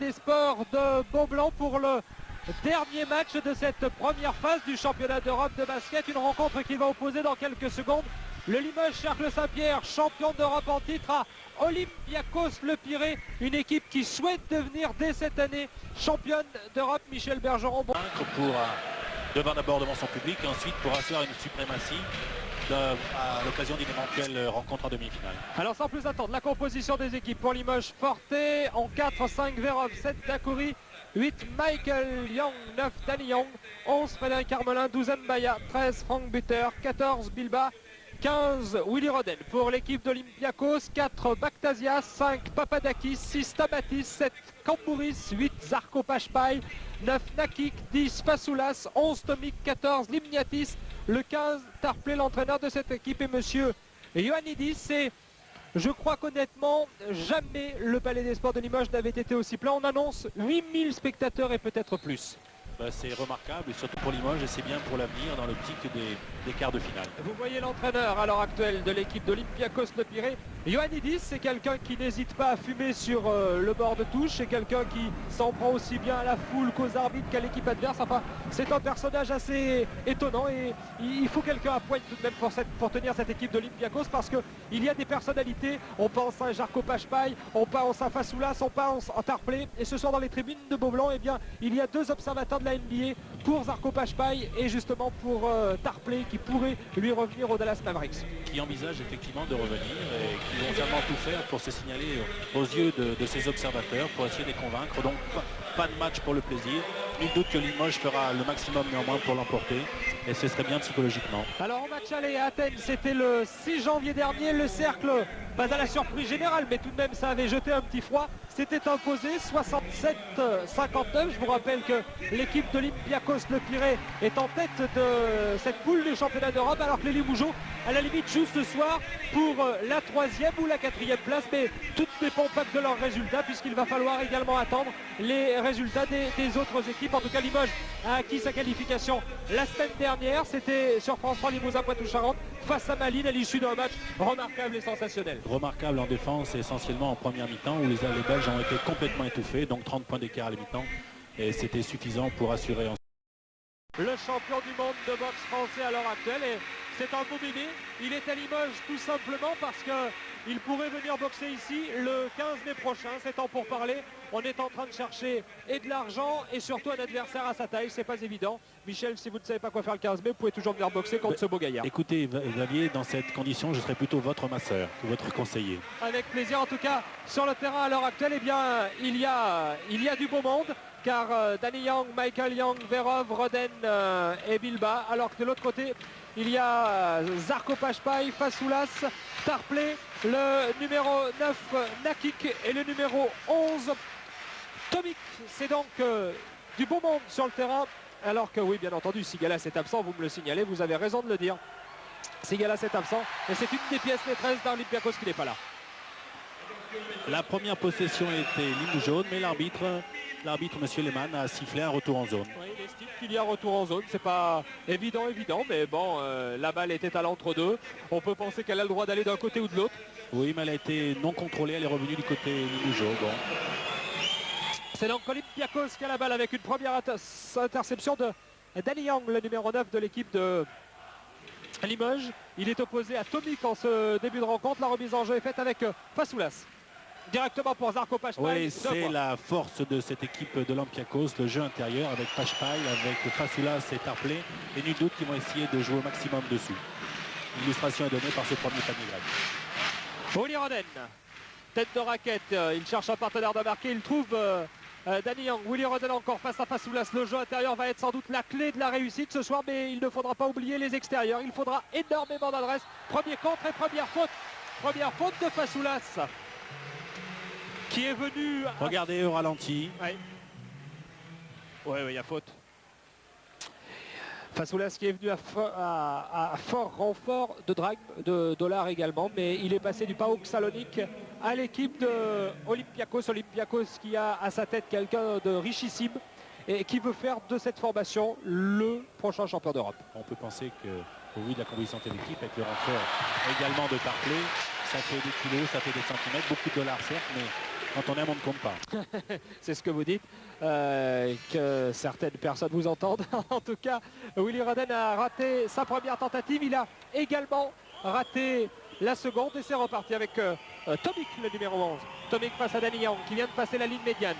des Sports de Beaublanc pour le dernier match de cette première phase du championnat d'Europe de basket. Une rencontre qui va opposer dans quelques secondes le Limoges Cercle Saint-Pierre, champion d'Europe en titre, à Olympiakos Le Pirée, une équipe qui souhaite devenir dès cette année championne d'Europe. Michel Bergeron. Pour devant d'abord devant son public et ensuite pour asseoir une suprématie à l'occasion d'une éventuelle rencontre en demi-finale. Alors sans plus attendre, la composition des équipes pour Limoges: Forté en 4, 5 Verov, 7 Dacoury, 8 Michael Young, 9 Danny Young, 11 Frédéric Carmelin, 12 Mbaya, 13 Frank Buter, 14 Bilba, 15 Willy Roden. Pour l'équipe d'Olympiakos, 4 Bactasias, 5 Papadakis, 6 Tabatis, 7 Kambouris, 8 Zarko Pashpai, 9 Nakik, 10 Fasoulas, 11 Tomik, 14 Limniatis, le 15 Tarplé, l'entraîneur de cette équipe, et monsieur Ioannidis. Et je crois qu'honnêtement, jamais le Palais des Sports de Limoges n'avait été aussi plein. On annonce 8000 spectateurs et peut-être plus. C'est remarquable, et surtout pour Limoges, et c'est bien pour l'avenir dans l'optique des quarts de finale. Vous voyez l'entraîneur à l'heure actuelle de l'équipe d'Olympiakos Le Pirée, Ioannidis. C'est quelqu'un qui n'hésite pas à fumer sur le bord de touche, c'est quelqu'un qui s'en prend aussi bien à la foule qu'aux arbitres qu'à l'équipe adverse. Enfin, c'est un personnage assez étonnant, et il faut quelqu'un à pointe tout de même pour tenir cette équipe d'Olympiakos, parce qu'il y a des personnalités. On pense à Jarko Pashpai, on pense à Fasoulas, on pense à Tarplé, et ce soir dans les tribunes de Beaublanc, eh bien, il y a deux observateurs de la NBA pour Zarko Pashpai et justement pour Tarplé, qui pourrait lui revenir au Dallas Mavericks. Qui envisage effectivement de revenir et qui vont vraiment tout faire pour se signaler aux yeux de ces observateurs, pour essayer de les convaincre. Donc pas de match pour le plaisir. Nul doute que Limoges fera le maximum néanmoins pour l'emporter, et ce serait bien psychologiquement. Alors en match aller à Athènes, c'était le 6 janvier dernier, le Cercle, pas à la surprise générale, mais tout de même ça avait jeté un petit froid, s'était imposé 67-59. Je vous rappelle que l'équipe d'Olympiakos Le Pirée est en tête de cette poule du championnat d'Europe, alors que les Limougeaux, à la limite, jouent ce soir pour la 3e ou la 4e place, mais tout ne dépend pas que de leurs résultats, puisqu'il va falloir également attendre les résultats des autres équipes. En tout cas, Limoges a acquis sa qualification la semaine dernière, c'était sur France 3 Limousin Poitou-Charentes face à Malines, à l'issue d'un match remarquable et sensationnel. Remarquable en défense, et essentiellement en première mi-temps, où les Belges ont été complètement étouffés, donc 30 points d'écart à la mi-temps, et c'était suffisant pour assurer le champion du monde de boxe français à l'heure actuelle. Et c'est un beau bébé, il est à Limoges tout simplement parce qu'il pourrait venir boxer ici le 15 mai prochain. C'est temps pour parler. On est en train de chercher et de l'argent et surtout un adversaire à sa taille, c'est pas évident. Michel, si vous ne savez pas quoi faire le 15 mai, vous pouvez toujours venir boxer contre ce beau gaillard. Écoutez Xavier, dans cette condition, je serai plutôt votre masseur que votre conseiller. Avec plaisir. En tout cas, sur le terrain à l'heure actuelle, eh bien, il y a du beau monde, car Danny Young, Michael Young, Verov, Roden et Bilba, alors que de l'autre côté, il y a Zarko Pashpai, Fasoulas, Tarplé, le numéro 9 Nakik et le numéro 11 Tomik. C'est donc du beau monde sur le terrain, alors que oui, bien entendu, Sigalas est absent, vous me le signalez, vous avez raison de le dire. Sigalas est absent, et c'est une des pièces maîtresses d'Olympiakos qui n'est pas là. La première possession était ligne jaune, mais l'arbitre, monsieur Lehmann, a sifflé un retour en zone. Oui, il estime qu'il y a un retour en zone, c'est pas évident, mais bon, la balle était à l'entre-deux. On peut penser qu'elle a le droit d'aller d'un côté ou de l'autre. Oui, mais elle a été non contrôlée, elle est revenue du côté ligne jaune. Bon. C'est donc Olympiakos qui a la balle avec une première interception de Danny Young, le numéro 9 de l'équipe de Limoges. Il est opposé à Tomik en ce début de rencontre. La remise en jeu est faite avec Fasoulas. Directement pour Zarko Pashpai. Oui, c'est la force de cette équipe de l'Olympiakos, le jeu intérieur avec Pashpai, avec Fasoulas et Tarplé. Et nul doute qu'ils vont essayer de jouer au maximum dessus. L'illustration est donnée par ce premier panier grec. Willy Roden, tête de raquette, il cherche un partenaire de marquer, il trouve Danny Young. Willy Roden encore face à Fasoulas. Le jeu intérieur va être sans doute la clé de la réussite ce soir, mais il ne faudra pas oublier les extérieurs. Il faudra énormément d'adresse. Premier contre et première faute. Première faute de Fasoulas, qui est venu... Regardez au ralenti. Oui, il y a faute. Fasoulas qui est venu à fort renfort de drague, de dollars également, mais il est passé du PAOK Salonique à l'équipe de Olympiakos. Olympiakos qui a à sa tête quelqu'un de richissime et qui veut faire de cette formation le prochain champion d'Europe. On peut penser qu'au vu de la composition de l'équipe, avec le renfort également de Tarplé, ça fait des kilos, ça fait des centimètres, beaucoup de dollars certes, mais Quand on aime, on ne compte pas. C'est ce que vous dites, que certaines personnes vous entendent. En tout cas, Willy Rodden a raté sa première tentative. Il a également raté la seconde et c'est reparti avec Tomic, le numéro 11. Tomic face à Danny Young qui vient de passer la ligne médiane.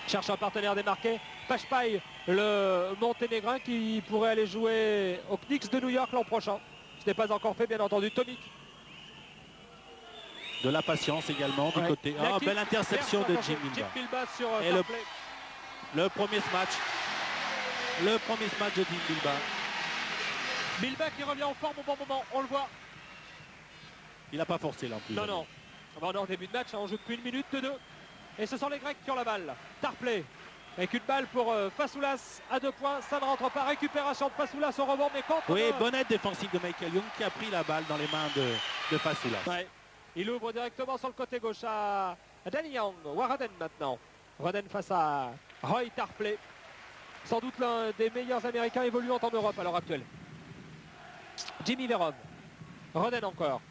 Cherche un partenaire démarqué. Pashpai, le Monténégrin qui pourrait aller jouer aux Knicks de New York l'an prochain. Ce n'est pas encore fait, bien entendu. Tomic. De la patience également du côté. Ah, belle interception de Jim Bilba. Sur et le premier match. Le premier match de Jim Bilba. Bilba qui revient en forme au bon moment, on le voit. Il n'a pas forcé là en plus. Non, non. Bon, non, début de match, on joue depuis 1 minute, 2. Et ce sont les Grecs qui ont la balle. Tarpley avec une balle pour Fasoulas à 2 points. Ça ne rentre pas. Récupération de Fasoulas au rebond, mais contre. Oui, bonne aide défensive de Michael Young qui a pris la balle dans les mains de Fasoulas. Ouais. Il ouvre directement sur le côté gauche à Danny Young. Warden maintenant. Rodden face à Roy Tarpley. Sans doute l'un des meilleurs Américains évoluant en Europe à l'heure actuelle. Jimmy Verov. Rodden encore.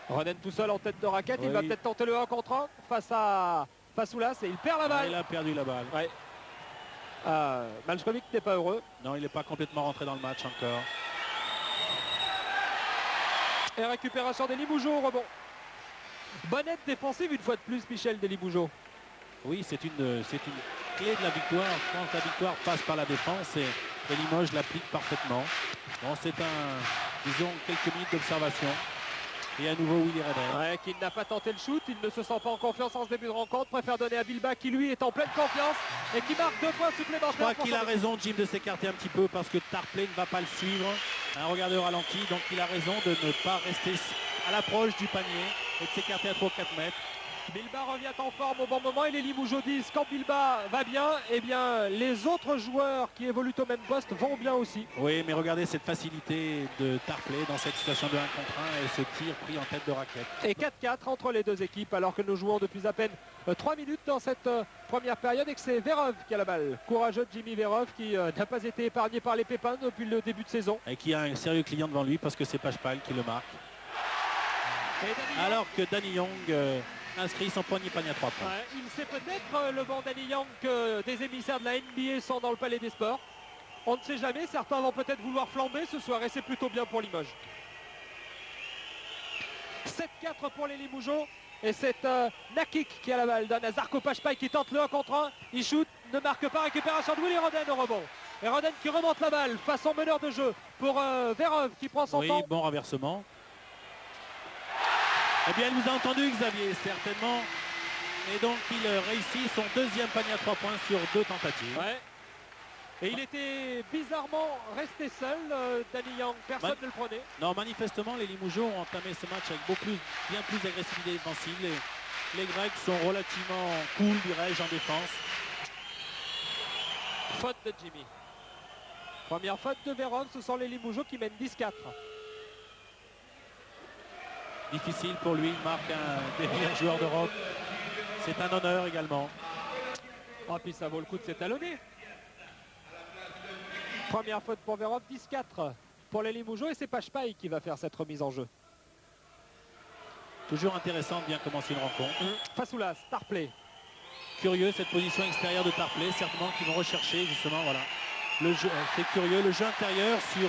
Rodden tout seul en tête de raquette. Oui. Il va peut-être tenter le 1 contre 1 face à Fasoulas et il perd la balle. Il a perdu la balle. Ouais. Malchkovic n'est pas heureux. Non, il n'est pas complètement rentré dans le match encore. Et récupération des Limoujo au rebond. Bonne aide défensive une fois de plus, Michel des Limoujo. Oui, c'est une clé de la victoire. Je pense que la victoire passe par la défense et Limoges l'applique parfaitement. Bon, c'est disons, quelques minutes d'observation. Et à nouveau Willy Rodden. Ouais, qui n'a pas tenté le shoot, il ne se sent pas en confiance en ce début de rencontre, préfère donner à Bilba qui lui est en pleine confiance et qui marque 2 points supplémentaires. Je crois qu'il a raison Jim de s'écarter un petit peu parce que Tarpley ne va pas le suivre. Regardez au ralenti, donc il a raison de ne pas rester à l'approche du panier et de s'écarter à 3 ou 4 mètres. Bilba revient en forme au bon moment et les Limoujo disent quand Bilba va bien, eh bien les autres joueurs qui évoluent au même poste vont bien aussi. Oui, mais regardez cette facilité de Tarpley dans cette situation de 1 contre 1 et ce tir pris en tête de raquette. Et 4-4 entre les deux équipes alors que nous jouons depuis à peine 3 minutes dans cette première période et que c'est Verov qui a la balle. Courageux Jimmy Verov qui n'a pas été épargné par les pépins depuis le début de saison. Et qui a un sérieux client devant lui parce que c'est Pashpai qui le marque. Alors que Danny Young inscrit son premier panier à 3 points. Ouais, il sait peut-être le bon Danny Young que des émissaires de la NBA sont dans le Palais des Sports. On ne sait jamais, certains vont peut-être vouloir flamber ce soir et c'est plutôt bien pour Limoges. 7-4 pour les Limoujo et c'est Nakik qui a la balle. Donne à Zarko Pashpai qui tente le 1 contre 1. Il shoot, ne marque pas, récupération de Willy Rodden au rebond. Et Rodden qui remonte la balle face au meneur de jeu pour Verov qui prend son temps. Oui, bon renversement. Eh bien, il nous a entendu, Xavier, certainement. Et donc, il réussit son deuxième panier à 3 points sur 2 tentatives. Ouais. Et il était bizarrement resté seul, Danny Young. Personne ne le prenait. Non, manifestement, les Limoujo ont entamé ce match avec bien plus d'agressivité défensive. Les Grecs sont relativement cool, dirais-je, en défense. Faute de Jimmy. Première faute de Verov, ce sont les Limoujo qui mènent 10-4. Difficile pour lui, il marque un des meilleurs joueurs d'Europe. C'est un honneur également. Oh, puis ça vaut le coup de s'étalonner. Première faute pour Verov, 10-4 pour les Limoujo et c'est Pashpai qui va faire cette remise en jeu. Toujours intéressant de bien commencer une rencontre. Fasoulas, Tarpley. Curieux cette position extérieure de Tarpley, certainement qu'ils vont rechercher justement, voilà. Le jeu, c'est curieux, le jeu intérieur sur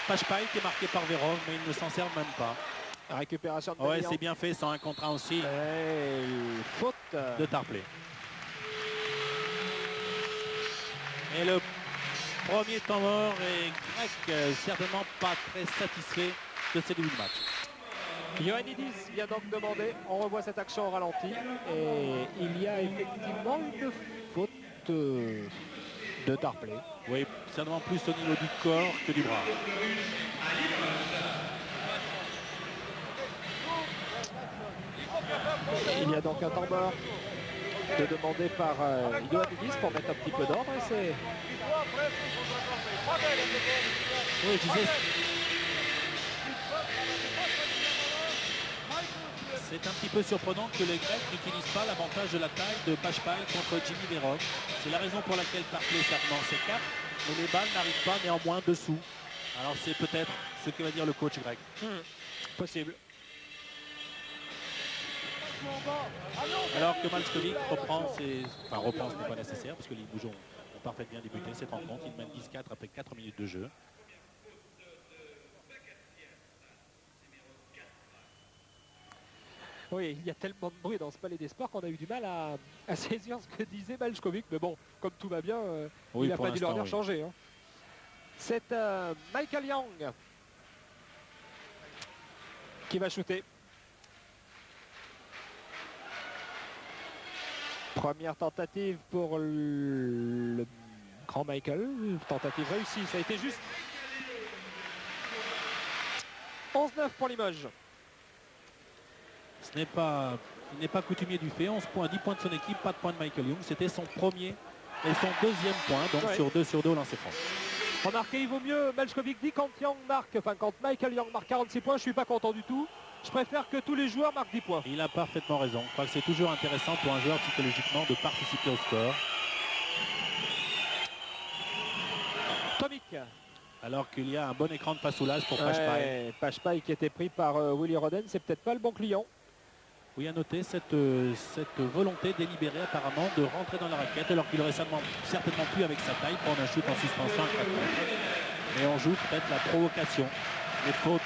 Pashpai qui est marqué par Verov, mais ils ne s'en servent même pas. La récupération de ouais, c'est bien fait, sans un contre 1 aussi. Faute de Tarpley. Et le premier temps mort est Grec, certainement pas très satisfait de ce début de match. Ioannidis vient donc demander, on revoit cette action au ralenti et il y a effectivement une faute de Tarpley. Oui, certainement plus au niveau du corps que du bras. Il y a donc un temps mort demandé par Ioannidis pour mettre un petit peu d'ordre et c'est... Oui, je disais... C'est un petit peu surprenant que les Grecs n'utilisent pas l'avantage de la taille de Pashpai contre Jimmy Verov. C'est la raison pour laquelle Tarpley certainement s'écarte, mais les balles n'arrivent pas néanmoins dessous. Alors c'est peut-être ce que va dire le coach grec. Possible. Alors que Malskovic reprend ses... Enfin, reprend, ce n'est pas nécessaire, parce que les Limoges ont parfaitement bien débuté cette rencontre. Ils mènent 10-4 après 4 minutes de jeu. Oui, il y a tellement de bruit dans ce palais des sports qu'on a eu du mal à saisir ce que disait Malskovic. Mais bon, comme tout va bien, Oui, il n'a pour pas dû leur dire l'instant, changer. Hein. C'est Michael Young qui va shooter. Première tentative pour le grand Michael. Tentative réussie, ça a été juste. 11-9 pour Limoges. Il n'est pas coutumier du fait. 11 points, 10 points de son équipe, pas de points de Michael Young. C'était son premier et son deuxième point, donc Ouais. sur 2 au lancer franc. Remarquez, il vaut mieux, Malskovic dit, quand Michael Young marque 46 points, je suis pas content du tout. Je préfère que tous les joueurs marquent 10 points. Il a parfaitement raison. Je crois que c'est toujours intéressant pour un joueur psychologiquement de participer au score. Tomic. Alors qu'il y a un bon écran de passoulage pour Pashpai. Ouais, Pashpai qui était pris par Willy Roden, c'est peut-être pas le bon client. Oui, à noter cette volonté délibérée apparemment de rentrer dans la raquette alors qu'il aurait certainement pu avec sa taille prendre un shoot en suspension à 4 mètres. Et on joue peut-être la provocation. Les fautes.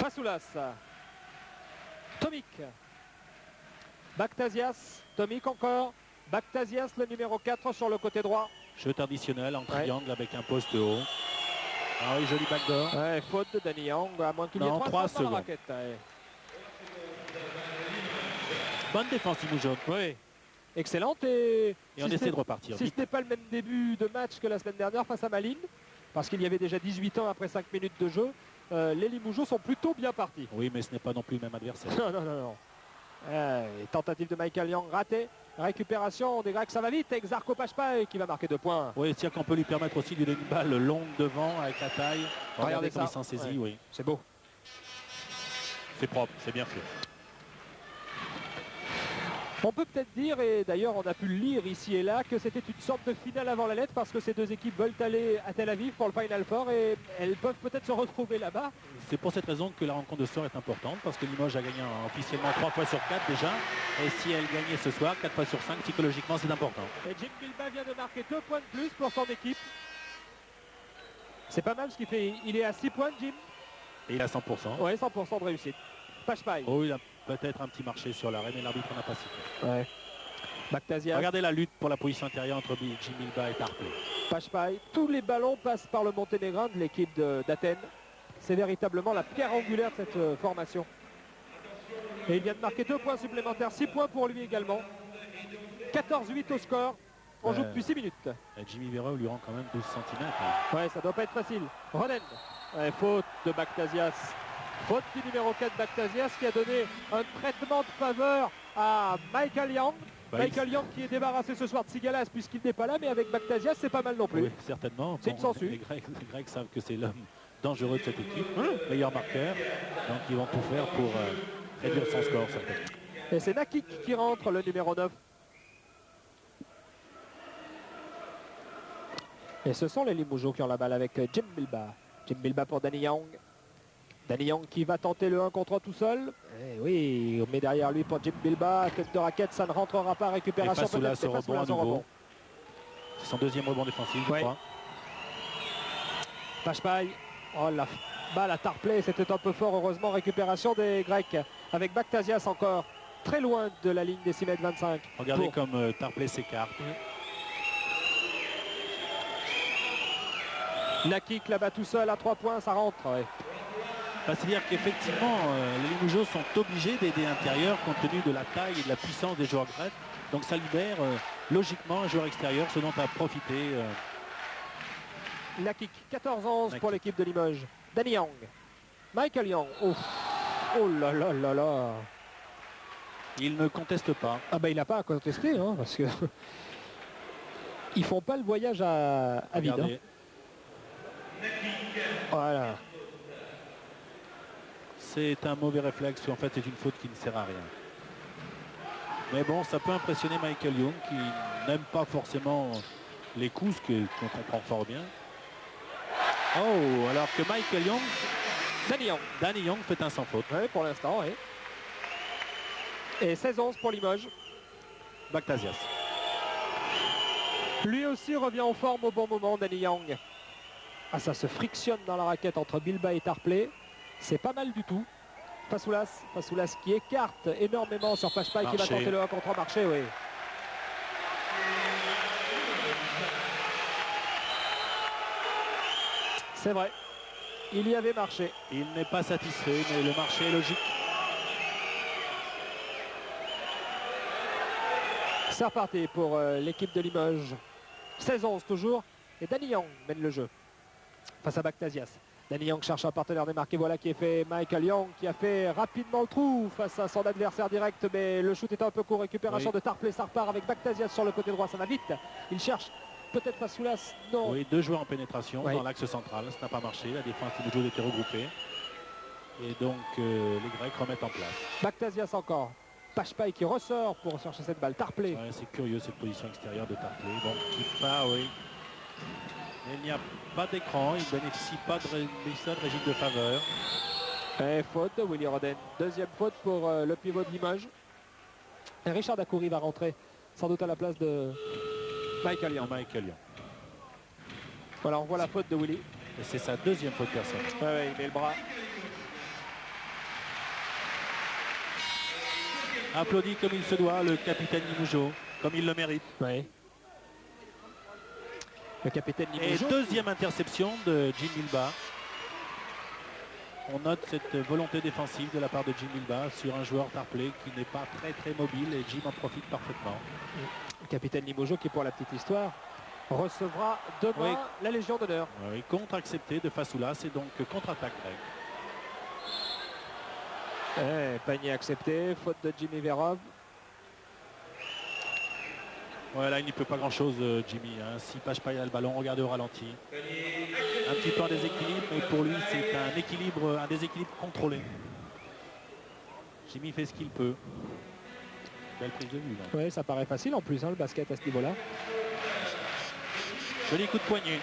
Pasoulas. Tomic. Baktasias. Tomic encore. Baktasias, le numéro 4 sur le côté droit. Jeu traditionnel en triangle avec un poste haut. Ah oui, joli backdoor. Ouais, faute de Danny Young, à moins qu'il y ait 3 3 secondes dans la secondes. raquette. Ouais. Bonne défense, Limoges. Oui. Excellente et Et on essaie de repartir. Si ce n'est pas le même début de match que la semaine dernière face à Malines, parce qu'il y avait déjà 18 ans après 5 minutes de jeu, les Limougeaux sont plutôt bien partis. Oui, mais ce n'est pas non plus le même adversaire. Non. Tentative de Michael Young ratée. Récupération des Grecs, ça va vite avec Zarko Pashpai qui va marquer 2 points. Oui, c'est-à-dire qu'on peut lui permettre aussi de donner une balle longue devant avec la taille. Regardez comme il s'en saisit, oui. C'est beau. C'est propre, c'est bien fait. On peut peut-être dire, et d'ailleurs on a pu le lire ici et là, que c'était une sorte de finale avant la lettre parce que ces deux équipes veulent aller à Tel Aviv pour le Final Four et elles peuvent peut-être se retrouver là-bas. C'est pour cette raison que la rencontre de ce soir est importante parce que Limoges a gagné officiellement 3 fois sur 4 déjà. Et si elle gagnait ce soir, 4 fois sur 5, psychologiquement c'est important. Et Jim Bilba vient de marquer 2 points de plus pour son équipe. C'est pas mal ce qu'il fait. Il est à 6 points, Jim. Et il a 100%. Oui, 100% de réussite. Pashpai. Oh, il a peut-être un petit marché sur l'arrêt, mais l'arbitre n'a pas sifflé. Ouais. Baktasias. Regardez la lutte pour la position intérieure entre Jim Bilba et Tarpley. Pashpai. Tous les ballons passent par le Monténégrin de l'équipe d'Athènes. C'est véritablement la pierre angulaire de cette formation. Et il vient de marquer 2 points supplémentaires, 6 points pour lui également. 14-8 au score. On joue depuis 6 minutes. Et Jimmy Vera lui rend quand même 12 cm. Ouais, ça doit pas être facile. Ronen. Ouais, faute de Baktasias. Faute du numéro 4 Baktasias qui a donné un traitement de faveur à Michael Young. Michael Young qui est débarrassé ce soir de Sigalas puisqu'il n'est pas là, mais avec Baktasias c'est pas mal non plus. Oui, certainement. C'est une censure. Les Grecs savent que c'est l'homme dangereux de cette équipe, meilleur marqueur. Donc ils vont tout faire pour réduire son score. Certainement. Et c'est Nakik qui rentre, le numéro 9. Et ce sont les Limougeaux qui ont la balle avec Jim Bilba. Jim Bilba pour Danny Young. Danny Young qui va tenter le 1 contre 1 tout seul. Et oui, on met derrière lui pour Jim Bilba. Tête de raquette, ça ne rentrera pas. Récupération peut-être. Ce rebond à nouveau. C'est son deuxième rebond défensif, je crois. Pashpai. Oh, la balle à Tarpley, c'était un peu fort. Heureusement, récupération des Grecs. Avec Baktasias encore très loin de la ligne des 6 mètres 25. Regardez comme Tarpley s'écarte. Nakik là-bas tout seul à 3 points, ça rentre. Ouais. C'est-à-dire qu'effectivement, les Limougeaux sont obligés d'aider l'intérieur compte tenu de la taille et de la puissance des joueurs grecs. Donc ça libère logiquement un joueur extérieur, ce dont a profité. Nakik, 14-11 pour l'équipe de Limoges. Danny Young. Michael Young. Ouf. Oh là là là là. Il ne conteste pas. Ah bah il n'a pas à contester, hein, parce que ils font pas le voyage à vide. Hein. Voilà. C'est un mauvais réflexe, en fait c'est une faute qui ne sert à rien. Mais bon, ça peut impressionner Michael Young qui n'aime pas forcément les coups, ce qu'on comprend fort bien. Oh, alors que Michael Young, Danny Young fait un sans faute. Oui, pour l'instant, oui. Et 16-11 pour Limoges. Bactasias. Lui aussi revient en forme au bon moment, Danny Young. Ah, ça se frictionne dans la raquette entre Bilbao et Tarpley. C'est pas mal du tout. Fasoulas qui écarte énormément sur Pashpai qui va tenter le 1 contre Marché, oui. C'est vrai, il y avait Marché. Il n'est pas satisfait, mais le marché est logique. C'est reparti pour l'équipe de Limoges. 16-11 toujours. Et Danny Young mène le jeu face à Bactasias. Danny Young cherche un partenaire démarqué. Voilà qui est fait Michael Young qui a fait rapidement le trou face à son adversaire direct. Mais le shoot était un peu court. Récupération de Tarpley. Ça repart avec Bactasias sur le côté droit. Ça va vite. Il cherche peut-être Fasoulas. Non. Oui, 2 joueurs en pénétration dans l'axe central. Ça n'a pas marché. La défense de Limoges était regroupée. Et donc les Grecs remettent en place. Bactasias encore. Pashpai qui ressort pour chercher cette balle. Tarpley. Ouais, c'est curieux cette position extérieure de Tarpley. Bon, qui part, oui. Il n'y a pas d'écran, il ne bénéficie pas de régime de faveur. Et faute de Willy Roden. Deuxième faute pour le pivot de Limoges. Et Richard Dacoury va rentrer sans doute à la place de Michael Young. Voilà, on voit la faute de Willy. Et c'est sa deuxième faute personnelle. Ouais, il met le bras. Applaudit comme il se doit le capitaine Limougeau, comme il le mérite. Ouais. Le capitaine Limougeau. Et deuxième interception de Jim Milba. On note cette volonté défensive de la part de Jim Milba sur un joueur Tarpley qui n'est pas très mobile et Jim en profite parfaitement. Le capitaine Limougeau qui, pour la petite histoire, recevra demain la Légion d'honneur. Oui, contre accepté de Fasoulas et donc contre-attaque grec. Panier accepté, faute de Jimmy Verov. Voilà, il n'y peut pas grand-chose, Jimmy. Hein. Si Pashpai a le ballon, regardez au ralenti. Un petit peu en déséquilibre, mais pour lui, c'est un déséquilibre contrôlé. Jimmy fait ce qu'il peut. Belle prise de vue. Oui, ça paraît facile en plus, hein, le basket à ce niveau-là. Joli coup de poignet.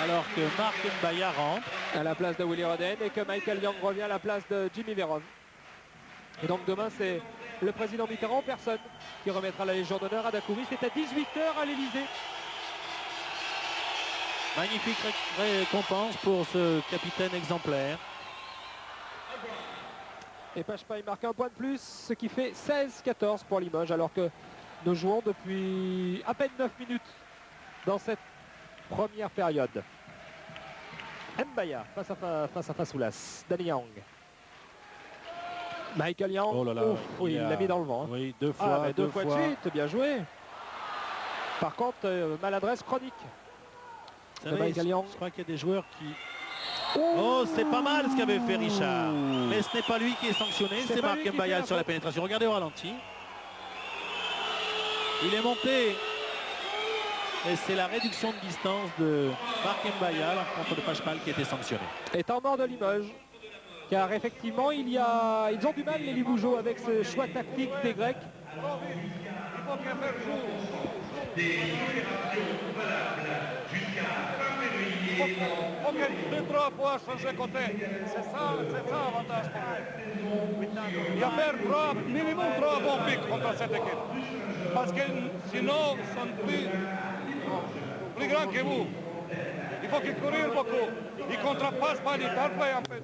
Alors que Marc Mbaya rentre à la place de Willy Roden et que Michael Young revient à la place de Jimmy Verov. Et donc demain, c'est le président Mitterrand en personne qui remettra la Légion d'honneur à Dacoury. C'est à 18h à l'Elysée. Magnifique récompense pour ce capitaine exemplaire. Et Pashpai marque un point de plus, ce qui fait 16-14 pour Limoges, alors que nous jouons depuis à peine 9 minutes dans cette première période. Mbaya face à Fasoulas. Danny Young. Michael Young. Oh là là, il l'a mis dans le vent. Hein. Oui, deux fois. Deux fois de suite, bien joué. Par contre, maladresse chronique. Michael Young. Je crois qu'il y a des joueurs qui... Oh, c'est pas mal ce qu'avait fait Richard. Mais ce n'est pas lui qui est sanctionné, c'est Marc Mbaya sur la pénétration. Regardez au ralenti. Il est monté. Et c'est la réduction de distance de Marc Mbaya contre le Pashpai qui était sanctionné. Et temps mort de Limoges. Car effectivement, ils ont du mal les Limougeaux avec ce choix tactique des Grecs. Il faut qu'un faire jour. Il faut qu'elle 2-3 fois changer côté. C'est ça l'avantage pour nous. Il y a faire minimum 3 bons pics contre cette équipe. Parce que sinon, ils sont plus grands que vous. Il faut qu'ils courent beaucoup. Ils ne contrapassent pas les Tarpley en fait.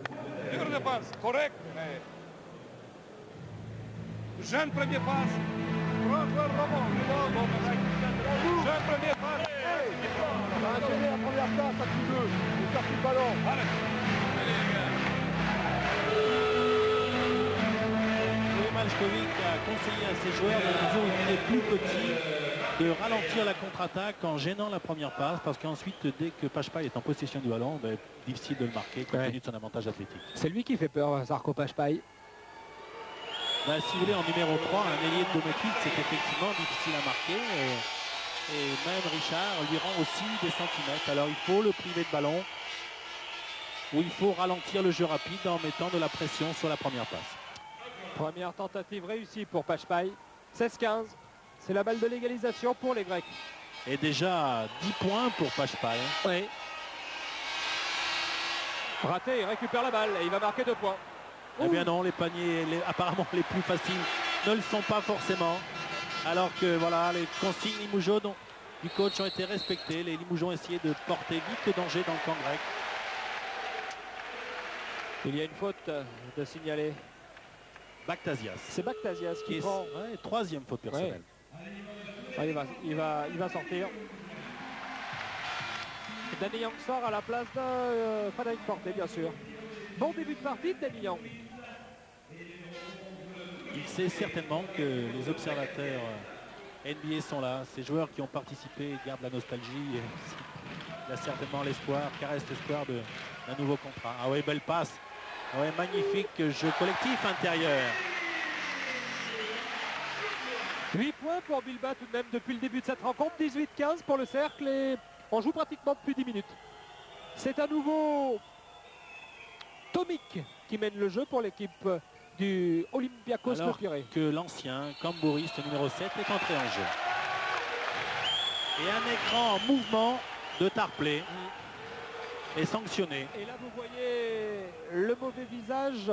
Dur de passe, correct, mais... Jeune premier passe. Grand joueur Ramon. Jeune premier passe. On va enchaîner la première passe à tous deux. Il cherche le ballon. Allez. Malchkovic a conseillé à ses joueurs, dans la mesure où il est plus petit, de ralentir la contre-attaque en gênant la première passe, parce qu'ensuite, dès que Pashpai est en possession du ballon, difficile de le marquer compte tenu de son avantage athlétique. C'est lui qui fait peur, Zarko Pashpai. Si vous voulez, en numéro 3, un ailier de Dometic, c'est effectivement difficile à marquer. Et même Richard lui rend aussi des centimètres. Alors il faut le priver de ballon, ou il faut ralentir le jeu rapide en mettant de la pression sur la première passe. Première tentative réussie pour Pashpai. 16-15. C'est la balle de l'égalisation pour les Grecs. Et déjà 10 points pour Pashpai. Oui. Raté, il récupère la balle et il va marquer 2 points. Eh bien non, les paniers apparemment les plus faciles ne le sont pas forcément. Alors que voilà, les consignes Limoges du coach ont été respectées. Les Limoges ont essayé de porter vite le danger dans le camp grec. Il y a une faute de signaler. Bactasias. C'est Bactasias Qui qui est prend. troisième faute personnelle. Ouais, il va sortir. Danny Young sort à la place de Frédéric Forté, bien sûr. Bon début de partie de Danny Young. Il sait certainement que les observateurs NBA sont là. Ces joueurs qui ont participé gardent la nostalgie. Il a certainement l'espoir, caresse l'espoir d'un nouveau contrat. Ah oui, belle passe. Ah ouais, magnifique jeu collectif intérieur. 8 points pour Bilbao tout de même depuis le début de cette rencontre. 18-15 pour le cercle et on joue pratiquement depuis 10 minutes. C'est à nouveau Tomic qui mène le jeu pour l'équipe du Olympiakos Le Alors Pirée. que l'ancien cambouriste numéro 7 est entré en jeu. Et un écran en mouvement de Tarplay est sanctionné. Et là vous voyez le mauvais visage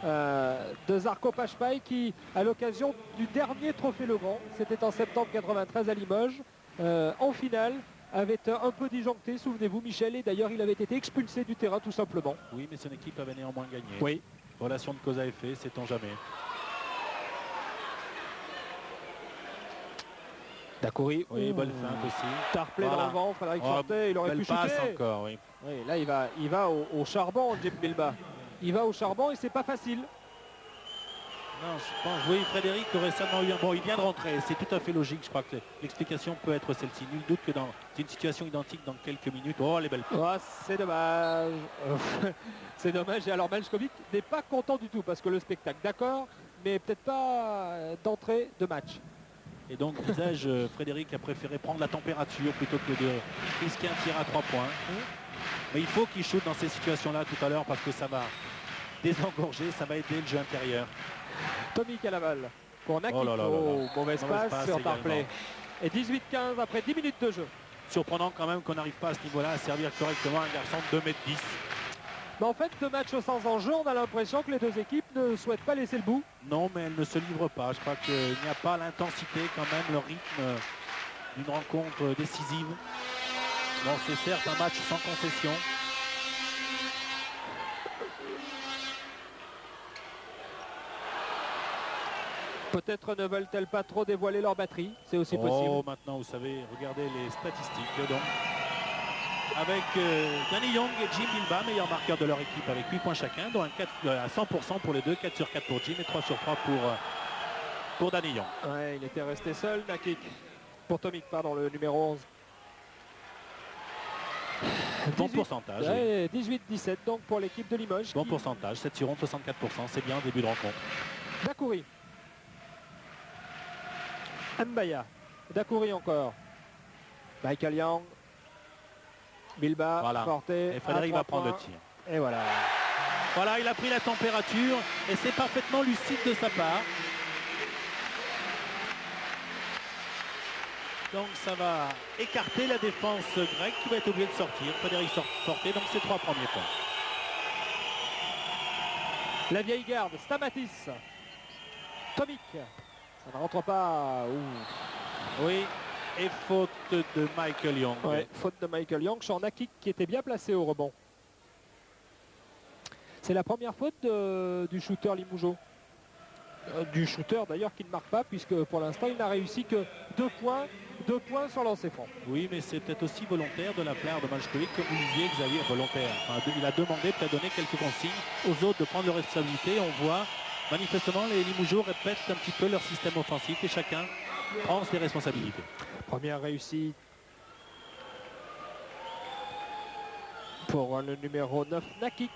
de Zarko Pachpai qui, à l'occasion du dernier trophée Legrand, c'était en septembre 93 à Limoges, en finale, avait un peu disjoncté, souvenez-vous Michel, et d'ailleurs il avait été expulsé du terrain tout simplement. Oui, mais son équipe avait néanmoins gagné. Oui. Relation de cause à effet, sait-on jamais. Dacoury. Oui, bonne feinte aussi. Tarplay Voilà. dans le vent, Frédéric Oh, Forté, il aurait belle pu passe shooter. encore, oui. Oui, là il va au charbon, Jim Bilbao. Il va au charbon et c'est pas facile. Non, je pense, oui, Frédéric aurait certainement eu un... Bon, il vient de rentrer, c'est tout à fait logique. Je crois que l'explication peut être celle-ci. Nul doute que dans une situation identique dans quelques minutes... Oh, les belles... Oh, c'est dommage. C'est dommage. Et alors Malchkovic n'est pas content du tout parce que le spectacle, d'accord, mais peut-être pas d'entrée de match. Et donc, disais-je, Frédéric a préféré prendre la température plutôt que de risquer un tir à 3 points. Mais il faut qu'il shoot dans ces situations-là tout à l'heure parce que ça va désengorger, ça va aider le jeu intérieur. Tomic à la balle pour Nakik. Oh là là là là. Mauvaise Mauvaise passe passe sur également. Tarplay. Et 18-15 après 10 minutes de jeu. Surprenant quand même qu'on n'arrive pas à ce niveau-là à servir correctement un garçon de 2,10 m. Mais en fait, deux matchs sans enjeu, on a l'impression que les deux équipes ne souhaitent pas laisser le bout. Non, mais elle ne se livre pas. Je crois qu'il n'y a pas l'intensité quand même, le rythme d'une rencontre décisive. Bon, c'est certes un match sans concession. Peut-être ne veulent-elles pas trop dévoiler leur batterie, c'est aussi Oh, possible. maintenant, vous savez, regardez les statistiques. Donc, avec Danny Young et Jim Bilbao, meilleurs marqueurs de leur équipe avec 8 points chacun, dont un 4 à 100% pour les deux, 4 sur 4 pour Jim et 3 sur 3 pour Danny Young. Ouais, il était resté seul, Nakik. Pour Tomic, pardon, le numéro 11. Bon 18, pourcentage. Oui. ouais, 18-17 donc pour l'équipe de Limoges. Bon pourcentage, 7 sur 11, 64%, c'est bien en début de rencontre. Dacoury. Mbaya. Dacoury encore. Michael Young. Bilbao. Voilà. Forté. Et Frédéric à va 3 prendre le points. tir. Et voilà. Voilà, il a pris la température et c'est parfaitement lucide de sa part. Donc ça va écarter la défense grecque qui va être obligée de sortir. Frédéric Forté, donc c'est 3 premiers points. La vieille garde. Stamatis. Tomic. Ça ne rentre pas. Ouh. Oui, et faute de Michael Young. Ouais, faute de Michael Young. Sur Nakik qui était bien placé au rebond. C'est la première faute du shooter Limougeot. Du shooter d'ailleurs qui ne marque pas puisque pour l'instant il n'a réussi que 2 points sur lancer franc. Oui, mais c'est peut-être aussi volontaire de la part de Malchkovic, comme vous disiez, Xavier, volontaire. Enfin, il a demandé, peut-être donné quelques consignes aux autres de prendre leurs responsabilités. On voit manifestement les Limougeaux répètent un petit peu leur système offensif et chacun prend ses responsabilités. Première réussite pour le numéro 9 Nakik.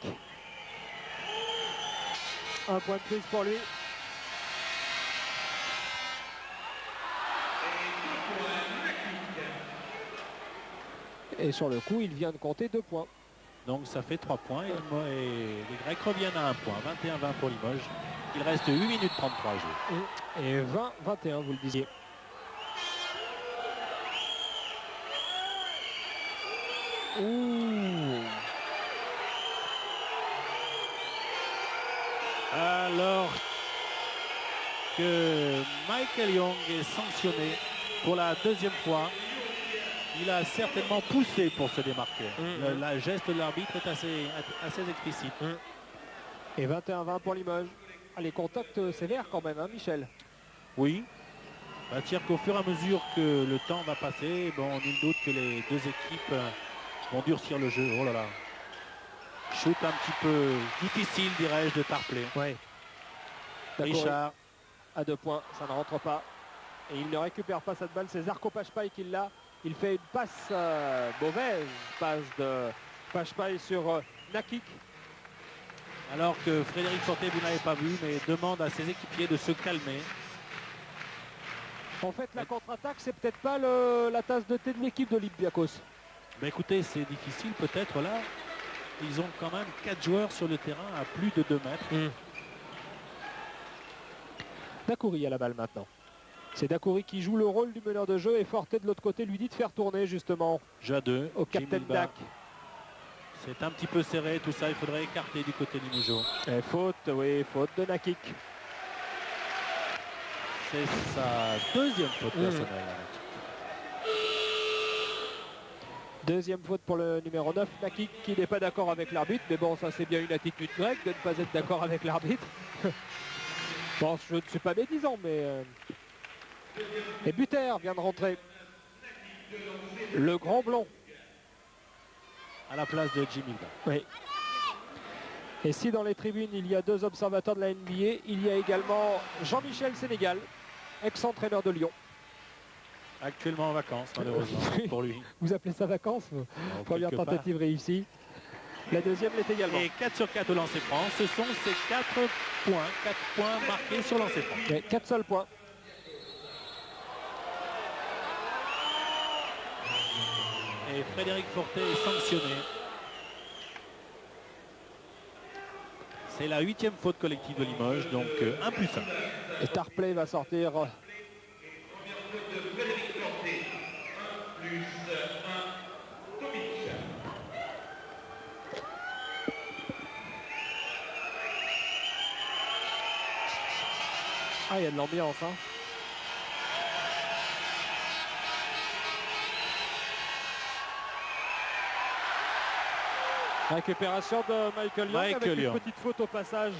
Un point de prise pour lui. Et sur le coup, il vient de compter 2 points. Donc ça fait 3 points et les Grecs reviennent à 1 point. 21-20 pour Limoges. Il reste 8 minutes 33 à jouer. Et 20-21, vous le disiez. Ouh. Alors que Michael Young est sanctionné pour la deuxième fois. Il a certainement poussé pour se démarquer. Le geste de l'arbitre est assez explicite. Et 21-20 pour Limoges. Ah, les contacts sévères quand même, hein, Michel? Oui. C'est-à-dire qu'au fur et à mesure que le temps va passer, bon, nul doute que les deux équipes vont durcir le jeu. Oh là là. Shoot un petit peu difficile, dirais-je, de Tarpley. Oui. Richard. À 2 points, ça ne rentre pas. Et il ne récupère pas cette balle. C'est Zarko Pashpai qui l'a. Il fait une passe mauvaise. Passe de Pashpai sur Nakik. Alors que Frédéric Forté, vous n'avez pas vu, mais demande à ses équipiers de se calmer. En fait, la contre-attaque, c'est peut-être pas la tasse de thé de l'équipe de l'Olympiakos. Ben écoutez, c'est difficile peut-être là. Ils ont quand même 4 joueurs sur le terrain à plus de 2 mètres. Dakouri a la balle maintenant. C'est Dakouri qui joue le rôle du meneur de jeu et Forté de l'autre côté lui dit de faire tourner justement Jeu à 2 au capitaine Dak. C'est un petit peu serré tout ça, il faudrait écarter du côté du Mougeot. Et faute, oui, faute de Nakik. C'est sa deuxième faute personnelle. Deuxième faute pour le numéro 9, Nakik, qui n'est pas d'accord avec l'arbitre. Mais bon, ça c'est bien une attitude grecque de ne pas être d'accord avec l'arbitre. Bon, je ne suis pas médisant, mais... Et Buter vient de rentrer. Le grand blond. À la place de Jim Hilda. Oui. Et si dans les tribunes il y a 2 observateurs de la NBA, il y a également Jean-Michel Sénégal, ex-entraîneur de Lyon. Actuellement en vacances, malheureusement, pour lui. Vous appelez ça vacances? Première tentative réussie. La deuxième l'est également. Et 4 sur 4 au lancer franc. Ce sont ces 4 points. 4 points marqués sur lancer franc. Et 4 seuls points. Et Frédéric Forté est sanctionné. C'est la 8e faute collective de Limoges, donc 1+1. Et Tarpley va sortir. Ah, il y a de l'ambiance, hein. Récupération de Michael Young avec une petite faute au passage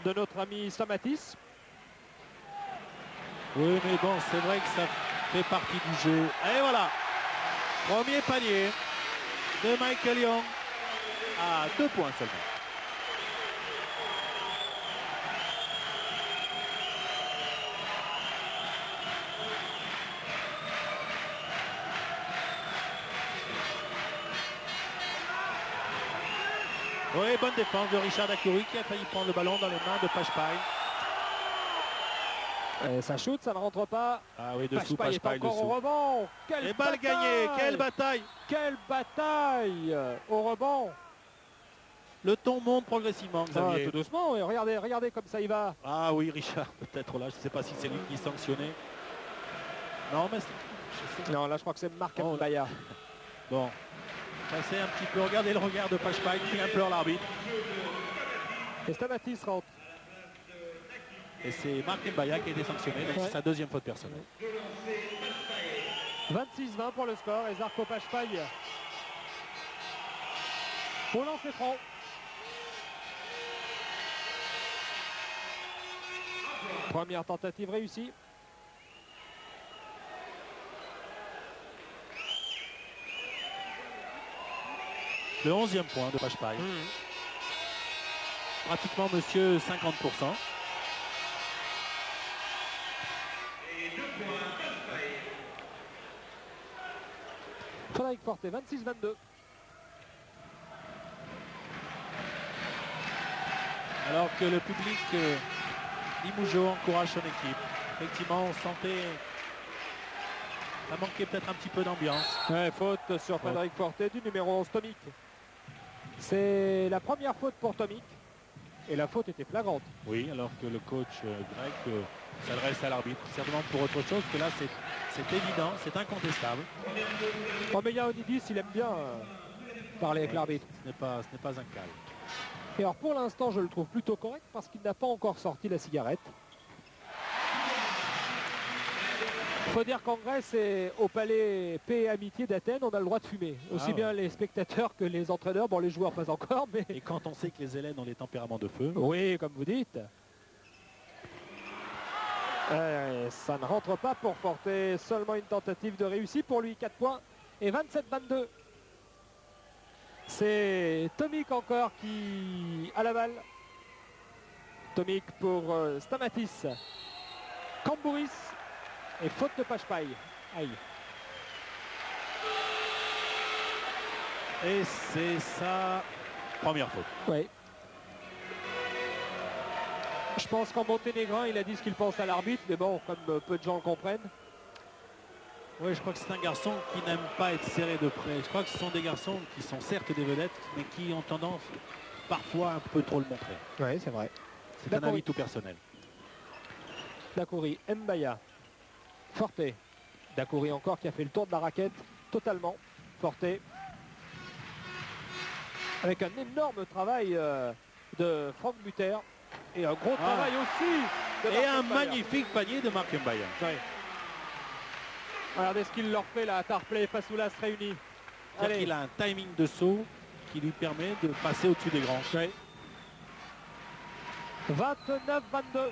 de notre ami Stamatis. Oui, mais bon, c'est vrai que ça fait partie du jeu. Et voilà, premier panier de Michael Young à 2 points seulement. Oui, bonne défense de Richard Dakouri qui a failli prendre le ballon dans les mains de Pashpai. Ça shoot, ça ne rentre pas. Ah oui, dessous, Pashpai est encore dessous. au rebond. Quelle balle gagnée, quelle bataille! Quelle bataille au rebond. Le ton monte progressivement, Xavier. Tout doucement, et regardez comme ça il va. Ah oui, Richard, peut-être là, je ne sais pas si c'est lui qui est sanctionné. Non, mais non, là je crois que c'est Marc Mbaya. Bon. C'est un petit peu, regardez le regard de Pashpai qui implore l'arbitre. Et Stamatis rentre. Et c'est Marc Mbaya qui a été sanctionné, donc c'est sa deuxième faute personnelle. 26-20 pour le score et Zarko Pashpai au lancer franc. Première tentative réussie. Le 11e point de Pashpai. Pratiquement monsieur 50%. Frédéric Forté, 26-22. Alors que le public Limougeot encourage son équipe. Effectivement, on sentait... Ça manquait peut-être un petit peu d'ambiance. Ouais, faute sur Frédéric Forté du numéro 11, Tomic. C'est la première faute pour Tomic. Et la faute était flagrante. Oui, alors que le coach grec s'adresse à l'arbitre. Certainement pour autre chose, que là c'est évident, c'est incontestable. Oh, mais Yaonidis, il aime bien parler avec l'arbitre. Ce n'est pas un calme. Et alors pour l'instant, je le trouve plutôt correct parce qu'il n'a pas encore sorti la cigarette. Il faut dire qu'en Grèce et au palais Paix et Amitié d'Athènes, on a le droit de fumer. Aussi bien les spectateurs que les entraîneurs. Bon, les joueurs pas encore, mais... Et quand on sait que les Hellènes ont les tempéraments de feu. Oui, comme vous dites. Ça ne rentre pas pour Forte. Seulement une tentative de réussite pour lui. 4 points et 27-22. C'est Tomic encore qui a la balle. Tomic pour Stamatis. Kambouris. Et faute de Pachpaï. Aïe. Et c'est sa première faute. Oui. Je pense qu'en monténégrin, il a dit ce qu'il pense à l'arbitre, mais bon, comme peu de gens le comprennent. Oui, je crois que c'est un garçon qui n'aime pas être serré de près. Je crois que ce sont des garçons qui sont certes des vedettes, mais qui ont tendance parfois un peu trop le montrer. Oui, c'est vrai. C'est un avis tout personnel. Dakouri, Mbaya, Forte. Dakouri encore qui a fait le tour de la raquette totalement. Forte. Avec un énorme travail de Franck Buter. Et un gros travail aussi de Et Marc un Mbaya. magnifique panier de Marc Mbaya. Oui. Regardez ce qu'il leur fait là, Tarpley et Fasoulas réunis. Allez. Il a un timing de saut qui lui permet de passer au-dessus des grands. Oui. 29-22.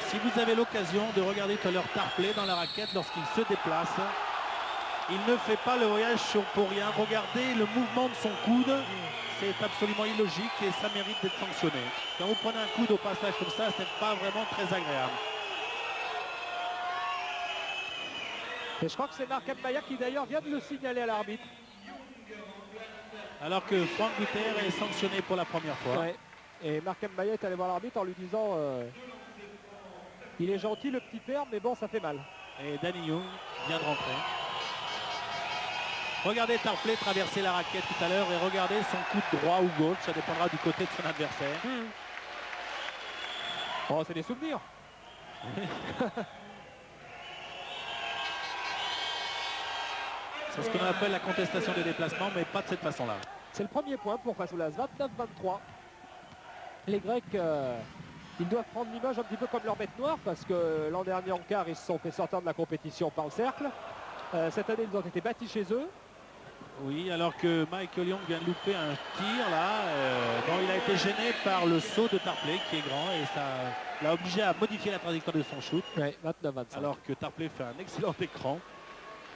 Si vous avez l'occasion de regarder tout à l'heure Tarpley dans la raquette lorsqu'il se déplace, il ne fait pas le voyage pour rien. Regardez le mouvement de son coude. C'est absolument illogique et ça mérite d'être sanctionné. Quand vous prenez un coude au passage comme ça, c'est pas vraiment très agréable. Et je crois que c'est Marc Mbaya qui d'ailleurs vient de le signaler à l'arbitre. Alors que Franck Buter est sanctionné pour la première fois. Ouais. Et Marc Mbaya est allé voir l'arbitre en lui disant il est gentil le petit père, mais bon, ça fait mal. Et Danny Young vient de rentrer. Regardez Tarpley traverser la raquette tout à l'heure et regardez son coup de droit ou gauche, ça dépendra du côté de son adversaire. Oh, c'est des souvenirs. C'est ce qu'on appelle la contestation des déplacements, mais pas de cette façon-là. C'est le premier point pour Fasoulas, 29-23. Les Grecs, ils doivent prendre l'image un petit peu comme leur bête noire, parce que l'an dernier en quart, ils se sont fait sortir de la compétition par le cercle. Cette année, ils ont été battus chez eux. Oui, alors que Michael Young vient de louper un tir là. Bon, il a été gêné par le saut de Tarpley qui est grand et ça l'a obligé à modifier la trajectoire de son shoot. Ouais, 29-25. Alors que Tarpley fait un excellent écran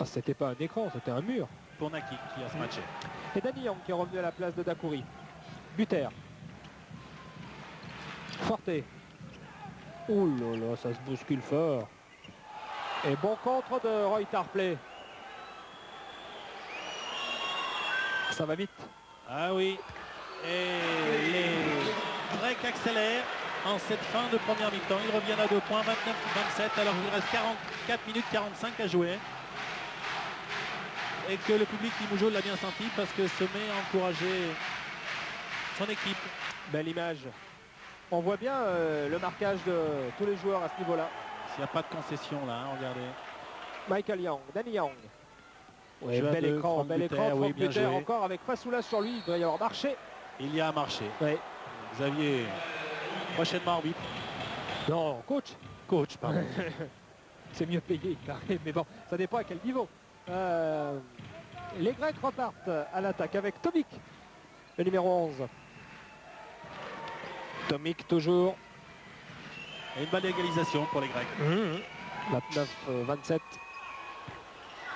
Ah, c'était pas un écran, c'était un mur. pour Naki qui a se matché. Et Danny Young qui est revenu à la place de Dakouri. Buter. Forte. Ouh là là, ça se bouscule fort. Et bon contre de Roy Tarpley. Ça va vite. Ah oui. Et les Grecs accélèrent en cette fin de première mi-temps. Ils reviennent à 2 points, 29-27, alors qu'il reste 44 minutes 45 à jouer. Et que le public Limoges l'a bien senti parce que se met à encourager son équipe. Belle image. On voit bien le marquage de tous les joueurs à ce niveau-là. S'il n'y a pas de concession là, hein, regardez. Michael Young, Danny Young. Oui, Jeu à bel deux, écran, Franck bel Buter, écran. oui, Franck bien Buter joué. encore avec Fasoulas sur lui. Il doit y avoir marché. Il y a marché. Oui. Xavier, prochainement arbitre. Non, coach. Coach, pardon. C'est mieux payé, il paraît, mais bon, ça dépend à quel niveau. Les Grecs repartent à l'attaque avec Tomic, le numéro 11. Tomic toujours. Et une balle d'égalisation pour les Grecs. 29-27.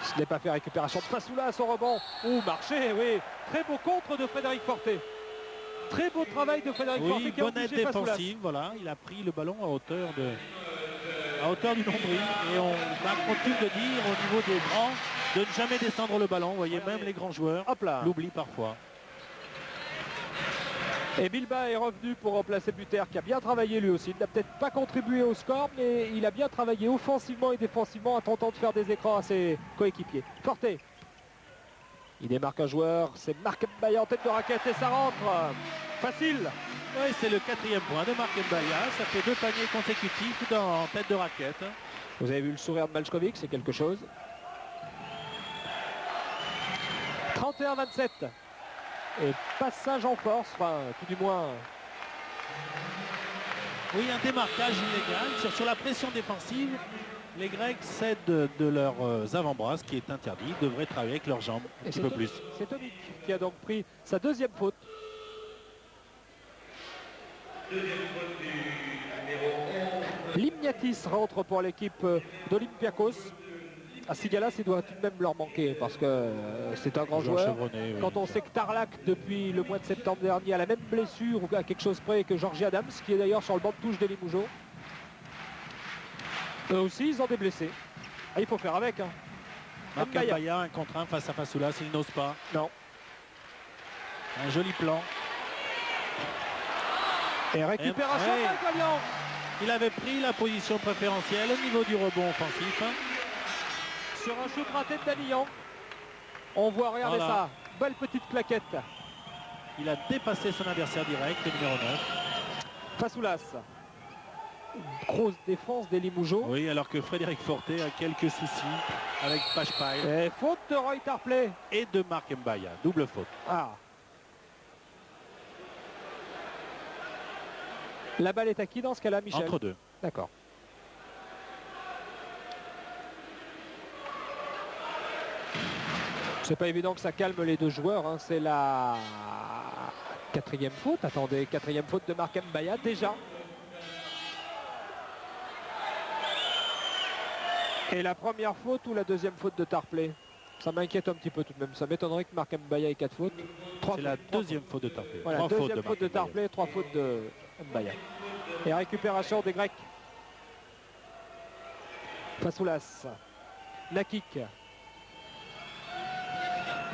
Ce n'est pas fait, récupération de Fasoulas au rebond. Ouh, marché, oui. Très beau contre de Frédéric Forte. Très beau travail de Frédéric Forte Oui, qui a bonne aide obligé Fasoulas. défensive, voilà. Il a pris le ballon à hauteur du nombril. Et on a coutume de dire au niveau des grands de ne jamais descendre le ballon. Vous voyez, même les grands joueurs Hop là. l'oublient parfois. Et Bilba est revenu pour remplacer Buter qui a bien travaillé lui aussi. Il n'a peut-être pas contribué au score, mais il a bien travaillé offensivement et défensivement en tentant de faire des écrans à ses coéquipiers. Forte. Il démarque un joueur, c'est Marc Mbaya en tête de raquette et ça rentre. Facile. Oui, c'est le 4e point de Marc Mbaya. Ça fait 2 paniers consécutifs en tête de raquette. Vous avez vu le sourire de Malchkovic, c'est quelque chose. 31-27. Et passage en force, enfin tout du moins. Oui, un démarquage illégal sur la pression défensive. Les Grecs cèdent de leurs avant-bras, ce qui est interdit. Ils devraient travailler avec leurs jambes un petit peu plus. C'est Tomic qui a donc pris sa deuxième faute. Limniatis rentre pour l'équipe d'Olympiakos. À Sigalas, il doit tout de même leur manquer parce que c'est un grand joueur. Chevronné, Quand on sait que Tarlac, depuis le mois de septembre dernier, a la même blessure ou à quelque chose près que Georgie Adams, qui est d'ailleurs sur le banc de touche des Limougeaux. Eux aussi, ils ont des blessés. Ah, il faut faire avec. Hein. Marc Mbaya, un contre un face à Fasoulas, il n'ose pas. Non. Un joli plan. Et récupération de Michael Young. Il avait pris la position préférentielle au niveau du rebond offensif. Sur un shoot raté de Danny Young. On voit, regardez ça, belle petite claquette. Il a dépassé son adversaire direct, le numéro 9. Fasoulas. Grosse défense des Limougeaux. Oui, alors que Frédéric Forté a quelques soucis avec Pashpai. Et faute de Roy Tarpley. Et de Marc Mbaya, double faute. Ah. La balle est à qui dans ce cas-là, Michel? Entre deux. D'accord. C'est pas évident que ça calme les deux joueurs. Hein. C'est la quatrième faute. Attendez, quatrième faute de Marc Mbaya déjà. Et la première faute ou la deuxième faute de Tarpley? Ça m'inquiète un petit peu tout de même. Ça m'étonnerait que Marc Mbaya ait 4 fautes. C'est la deuxième faute de Tarpley. Voilà, deuxième faute de Tarpley, 3 fautes de Mbaya. Et récupération des Grecs. Fasoulas. Nakik.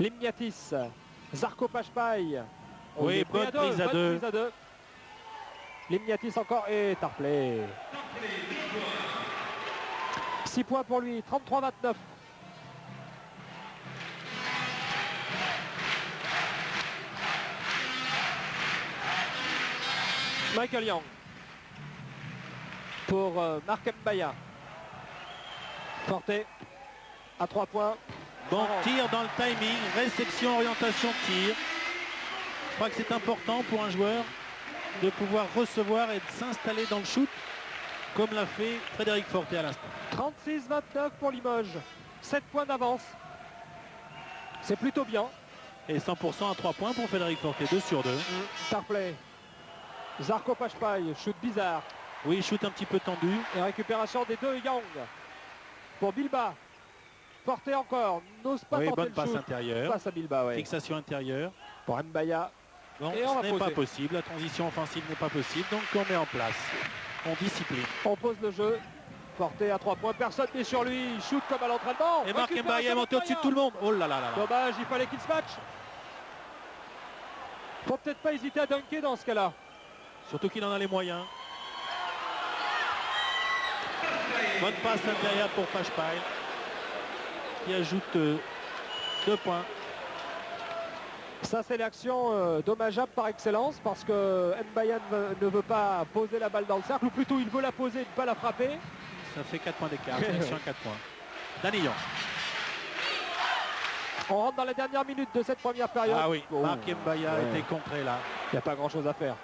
Limniatis. Zarko Pashpai. Oui, bonne prise à deux. 2. Limniatis encore et Tarpley. 6 points pour lui, 33-29. Michael Young pour Marc Mbaya. Forté à 3 points. Bon tir dans le timing, réception, orientation, tir. Je crois que c'est important pour un joueur de pouvoir recevoir et de s'installer dans le shoot comme l'a fait Frédéric Forté à l'instant. 36-29 pour Limoges. 7 points d'avance. C'est plutôt bien. Et 100% à 3 points pour Frédéric Forté, 2 sur 2. Tarpley. Zarko Pashpai, shoot bizarre. Oui, shoot un petit peu tendu. Et récupération des deux Young. Pour Bilba. Forté encore. N'ose pas tenter bonne le passe shoot. intérieure. Passe à Bilba, ouais. Fixation intérieure. Pour Mbaya. Donc Et on va ce n'est poser. pas possible. La transition offensive n'est pas possible. Donc on met en place. On discipline. On pose le jeu. Forté à 3 points. Personne n'est sur lui. Il shoot comme à l'entraînement. Et Marc Mbaya est monté au-dessus de tout le monde. Oh là là là là. Dommage, il fallait qu'il se match. Faut peut-être pas hésiter à dunker dans ce cas-là. Surtout qu'il en a les moyens. Bonne passe intérieure pour Pashpai qui ajoute 2 points. Ça, c'est l'action dommageable par excellence parce que Mbaya ne veut pas poser la balle dans le cercle, ou plutôt il veut la poser et ne pas la frapper. Ça fait 4 points d'écart. Connexion à 4 points. Danny Young. On rentre dans la dernière minute de cette première période. Ah oui, Oh, Marc Mbaya a été contré là. Il n'y a pas grand-chose à faire.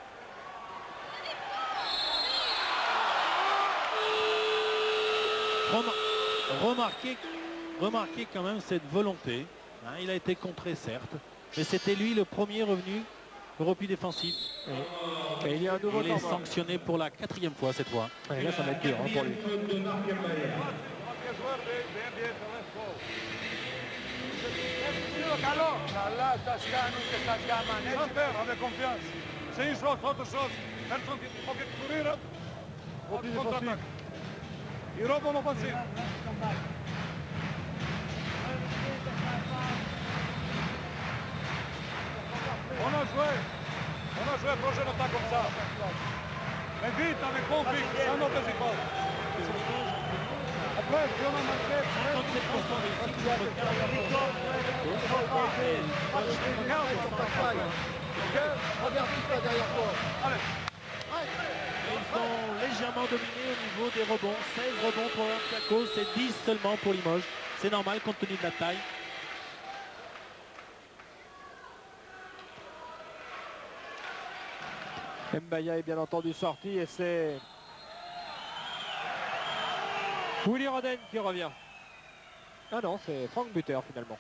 Remarquez quand même cette volonté. Hein, il a été contré certes, mais c'était lui le premier revenu au repli défensif. Et il y a un nouveau Il est temps. sanctionné pour la 4e fois cette fois. Et là, ça va être dur hein, pour lui. Καλά, σας κάνουν και σας γάμαν. Έτσι πέρα, με confiance. C'est une chose, autre chose. Personne qui faut que courir. Contre-attaque. Il rebond offensif. On a joué prochaine attaque comme ça. Mais vite, avec confiance, sans notre efforts. Après, si on a marqué, Regarde tout ça derrière toi. Ils sont légèrement dominés au niveau des rebonds. 16 rebonds pour Olympiakos, c'est 10 seulement pour Limoges. C'est normal compte tenu de la taille. Mbaya est bien entendu sorti et c'est Willy Roden qui revient. Ah non, c'est Frank Buter finalement.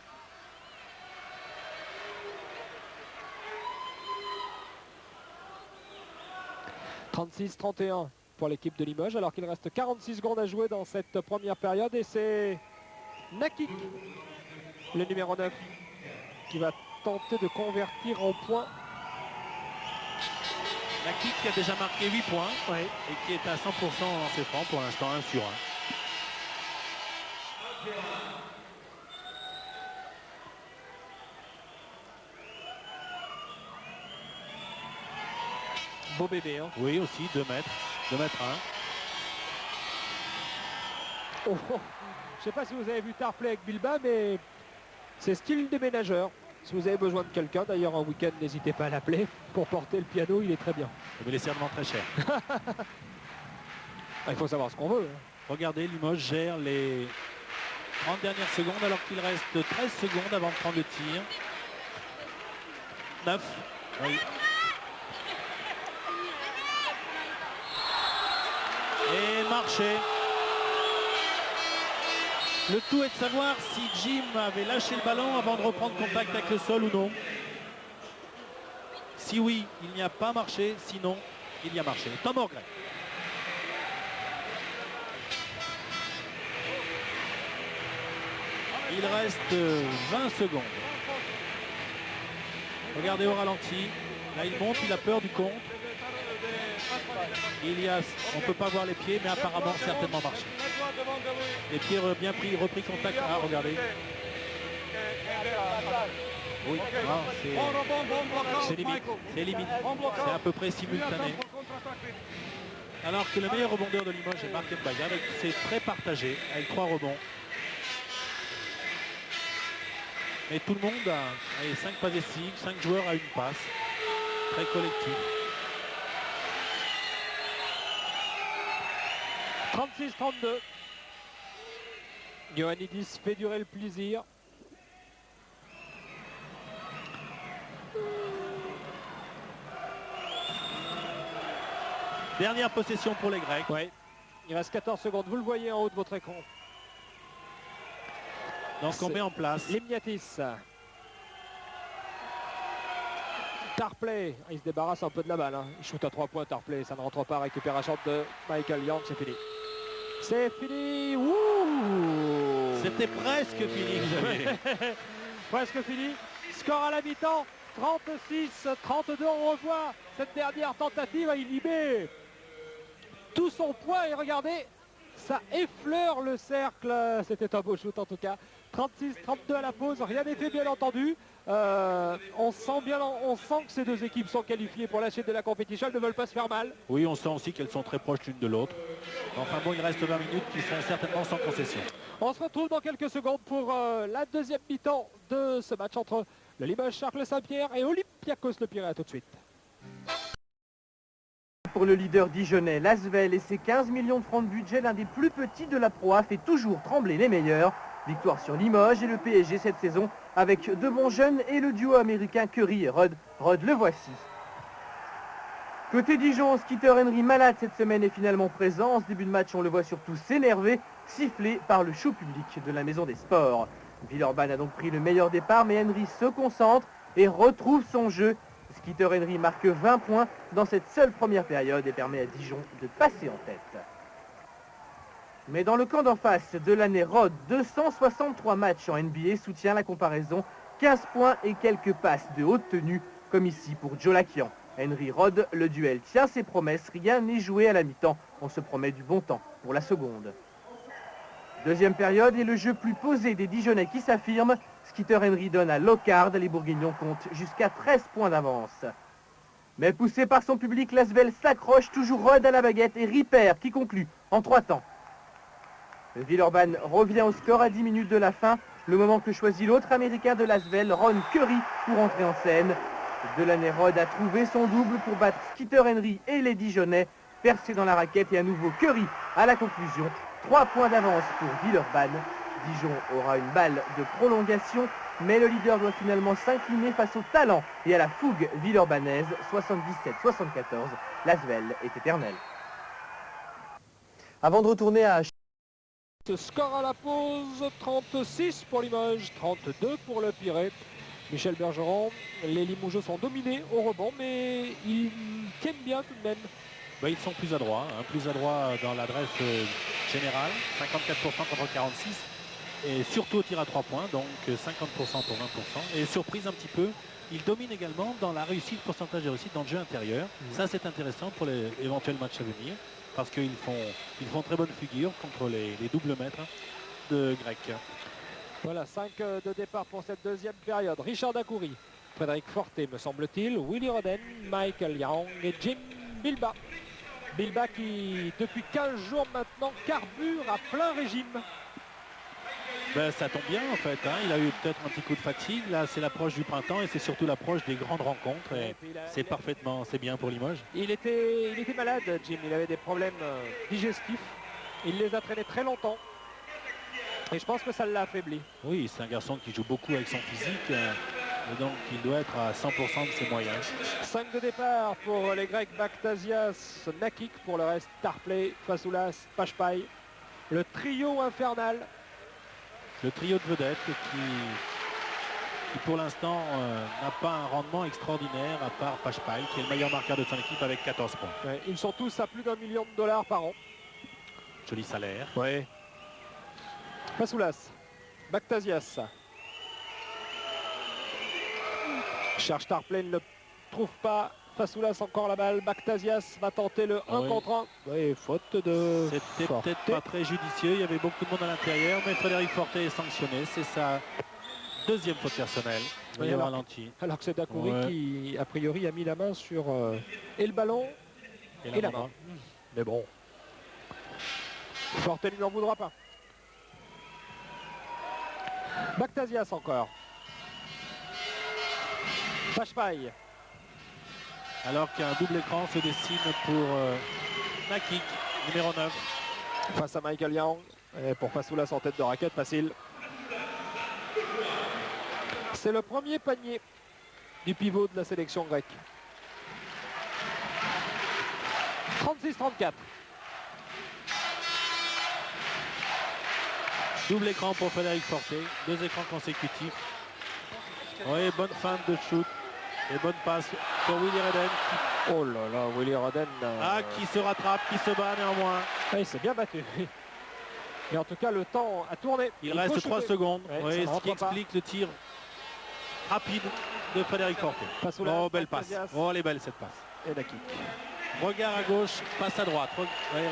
« 36-31 pour l'équipe de Limoges alors qu'il reste 46 secondes à jouer dans cette première période et c'est Nakik, le numéro 9, qui va tenter de convertir en points. Nakik qui a déjà marqué 8 points et qui est à 100% en lancé franc pour l'instant, 1 sur 1. Beau bébé, hein. Oui, aussi 2 mètres, 2 mètres 1. Oh, oh. Je ne sais pas si vous avez vu Tarplay avec Bilbao, mais c'est style déménageur. Si vous avez besoin de quelqu'un, d'ailleurs en week-end, n'hésitez pas à l'appeler pour porter le piano, il est très bien. Mais il est certainement très cher. Il faut savoir ce qu'on veut. Hein. Regardez, Limoges gère les 30 dernières secondes alors qu'il reste 13 secondes avant de prendre le tir. 9. Oui. Et marché. Le tout est de savoir si Jim avait lâché le ballon avant de reprendre contact avec le sol ou non. Si oui, il n'y a pas marché. Sinon, il y a marché. Tom Orgret. Il reste 20 secondes. Regardez au ralenti. Là, il monte, il a peur du compte. On ne peut pas voir les pieds, mais apparemment certainement marché. Les pieds bien pris, repris contact. Ah, regardez. Oui, c'est limite. C'est limite. C'est à peu près simultané. Alors que le meilleur rebondeur de Limoges est Marc Mbaya. C'est très partagé, avec 3 rebonds. Mais tout le monde a 5 passes décisives, 5 joueurs à une passe. Très collectif. 36-32. Ioannidis fait durer le plaisir. Dernière possession pour les Grecs. Ouais. Il reste 14 secondes. Vous le voyez en haut de votre écran. Donc on met en place. Limniatis. Tarplay. Il se débarrasse un peu de la balle. Hein. Il shoot à 3 points Tarplay. Ça ne rentre pas. Récupération de Michael Young. C'est fini. C'est fini. C'était presque fini, Xavier. Presque fini. Score à la mi-temps. 36-32. On revoit cette dernière tentative. Il y met tout son poids. Et regardez, ça effleure le cercle. C'était un beau shoot en tout cas. 36-32 à la pause. Rien n'est fait, bien entendu. On sent que ces deux équipes sont qualifiées pour la suite de la compétition. Elles ne veulent pas se faire mal. Oui, on sent aussi qu'elles sont très proches l'une de l'autre. Enfin bon, il reste 20 minutes qui sont certainement sans concession. On se retrouve dans quelques secondes pour la deuxième mi-temps de ce match entre le Limoges Charles-Saint-Pierre et Olympiakos Le Pirée. À tout de suite. Pour le leader dijonnais, l'Asvel et ses 15 millions de francs de budget, l'un des plus petits de la Pro A, fait toujours trembler les meilleurs. Victoire sur Limoges et le PSG cette saison avec de bons jeunes et le duo américain Curry et Rod. Rod, le voici. Côté Dijon, Skeeter Henry, malade cette semaine, est finalement présent. En ce début de match, on le voit surtout s'énerver, sifflé par le show public de la Maison des Sports. Villeurbanne a donc pris le meilleur départ, mais Henry se concentre et retrouve son jeu. Skeeter Henry marque 20 points dans cette seule première période et permet à Dijon de passer en tête. Mais dans le camp d'en face de l'année, Rod, 263 matchs en NBA, soutient la comparaison, 15 points et quelques passes de haute tenue, comme ici pour Joe Lakian. Henry Rod, le duel tient ses promesses, rien n'est joué à la mi-temps. On se promet du bon temps pour la seconde. Deuxième période et le jeu plus posé des Dijonnais qui s'affirme. Skeeter Henry donne à Lockhart, les Bourguignons comptent jusqu'à 13 points d'avance. Mais poussé par son public, l'Asvel s'accroche, toujours Rod à la baguette et Ripper qui conclut en 3 temps. Villeurbanne revient au score à 10 minutes de la fin, le moment que choisit l'autre américain de l'Asvel, Ron Curry, pour entrer en scène. Delaney Rod a trouvé son double pour battre Skeeter Henry et les Dijonnais, percé dans la raquette et à nouveau Curry à la conclusion. 3 points d'avance pour Villeurbanne. Dijon aura une balle de prolongation Mais le leader doit finalement s'incliner face au talent et à la fougue villeurbanaise. 77-74, l'Asvel est éternel. Avant de retourner à... Score à la pause, 36 pour Limoges, 32 pour le Pirée. Michel Bergeron, les Limoges sont dominés au rebond, mais ils tiennent bien tout de même. Ben, ils sont plus adroits dans l'adresse générale, 54% contre 46%, et surtout au tir à 3 points, donc 50% pour 20%. Et surprise un petit peu, ils dominent également dans la réussite, pourcentage de réussite dans le jeu intérieur. Ça c'est intéressant pour les éventuels matchs à venir, parce qu'ils font très bonne figure contre les doubles mètres de Grec. Voilà, 5 de départ pour cette deuxième période. Richard Dacoury, Frédéric Forté me semble-t-il, Willy Roden, Michael Young et Jim Bilba. Bilba qui, depuis 15 jours maintenant, carbure à plein régime. Ben, ça tombe bien en fait, hein. Il a eu peut-être un petit coup de fatigue. Là, c'est l'approche du printemps et c'est surtout l'approche des grandes rencontres. Et c'est bien pour Limoges. Il était malade, Jim. Il avait des problèmes digestifs. Il les a traînés très longtemps. Et je pense que ça l'a affaibli. Oui, c'est un garçon qui joue beaucoup avec son physique. Et donc, il doit être à 100% de ses moyens. 5 de départ pour les Grecs, Baktasias, Nakik. Pour le reste, Tarplay, Fasoulas, Pachpai. Le trio infernal. Le trio de vedettes qui pour l'instant n'a pas un rendement extraordinaire, à part Pachpai, qui est le meilleur marqueur de son équipe avec 14 points. Ouais, ils sont tous à plus d'1 million de dollars par an. Joli salaire. Ouais. Fasoulas, Baktasias. Cherche Tarplay, ne le trouve pas. Fasoulas encore la balle. Baktasias va tenter le 1 contre 1. Oui, faute de... C'était peut-être pas très judicieux. Il y avait beaucoup de monde à l'intérieur, mais Frédéric Forté est sanctionné. C'est sa deuxième faute personnelle. Oui, Il ralenti. Alors que c'est Dacoury qui, a priori, a mis la main sur et le ballon et la main. Mais bon. Forté ne lui en voudra pas. Baktasias encore. Pachpai. Alors qu'un double écran se dessine pour Nakik, numéro 9. Face à Michael Young. Et pour Fasoulas en tête de raquette, facile. C'est le premier panier du pivot de la sélection grecque. 36-34. Double écran pour Frédéric Forté. 2 écrans consécutifs. Oui, bonne fin de shoot. Et bonne passe pour Willy Roden. Oh là là, Willy Roden. Qui se rattrape, qui se bat néanmoins. Ah, il s'est bien battu. Et en tout cas, le temps a tourné. Il reste 3 secondes. Ouais, oui, ce qui explique le tir rapide de Frédéric Forté. Oh, belle passe. Oh, elle est belle cette passe. Et Nakik. Regard à gauche, passe à droite.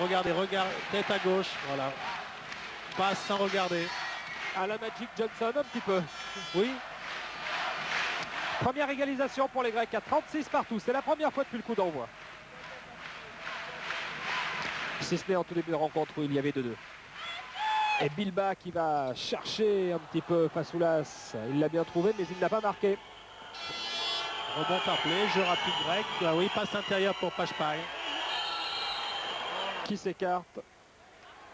Regardez, regard, tête à gauche. Voilà. Passe sans regarder. À la Magic Johnson, un petit peu. Oui. Première égalisation pour les Grecs à 36 partout. C'est la première fois depuis le coup d'envoi. Si ce n'est en tout début de rencontre où il y avait 2-2. Et Bilba qui va chercher un petit peu Fasoulas. Il l'a bien trouvé, mais il n'a pas marqué. Rebond Tarplay, jeu rapide grec. Ah oui, passe intérieure pour Pachpai. Qui s'écarte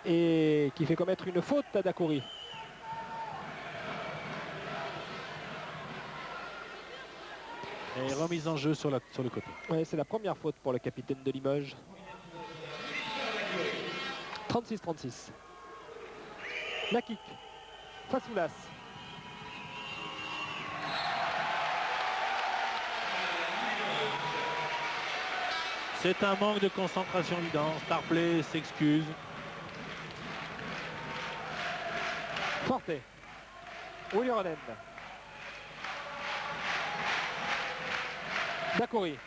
et qui fait commettre une faute à Dacoury. Et remise en jeu sur le côté. Ouais, c'est la première faute pour le capitaine de Limoges. 36-36. Nakik. Fasoulas. C'est un manque de concentration évident. Tarplay s'excuse. Forté. Willy Roden. Dacoury.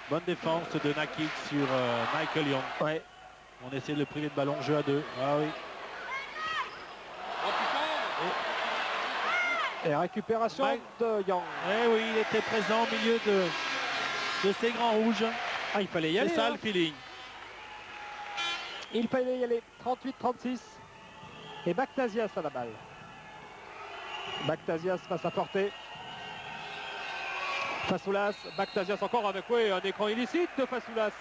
Bonne défense de Nakik sur Michael Young. Ouais. On essaie de le priver de ballon, jeu à 2. Ah oui. Et récupération de Young. Eh oui, il était présent au milieu de ces grands rouges. Ah, il fallait y aller. C'est ça hein. le feeling. Il fallait y aller. 38-36. Et Baktasias à la balle. Baktasias face à Forté. Fasoulas. Baktasias encore avec un écran illicite de Fasoulas.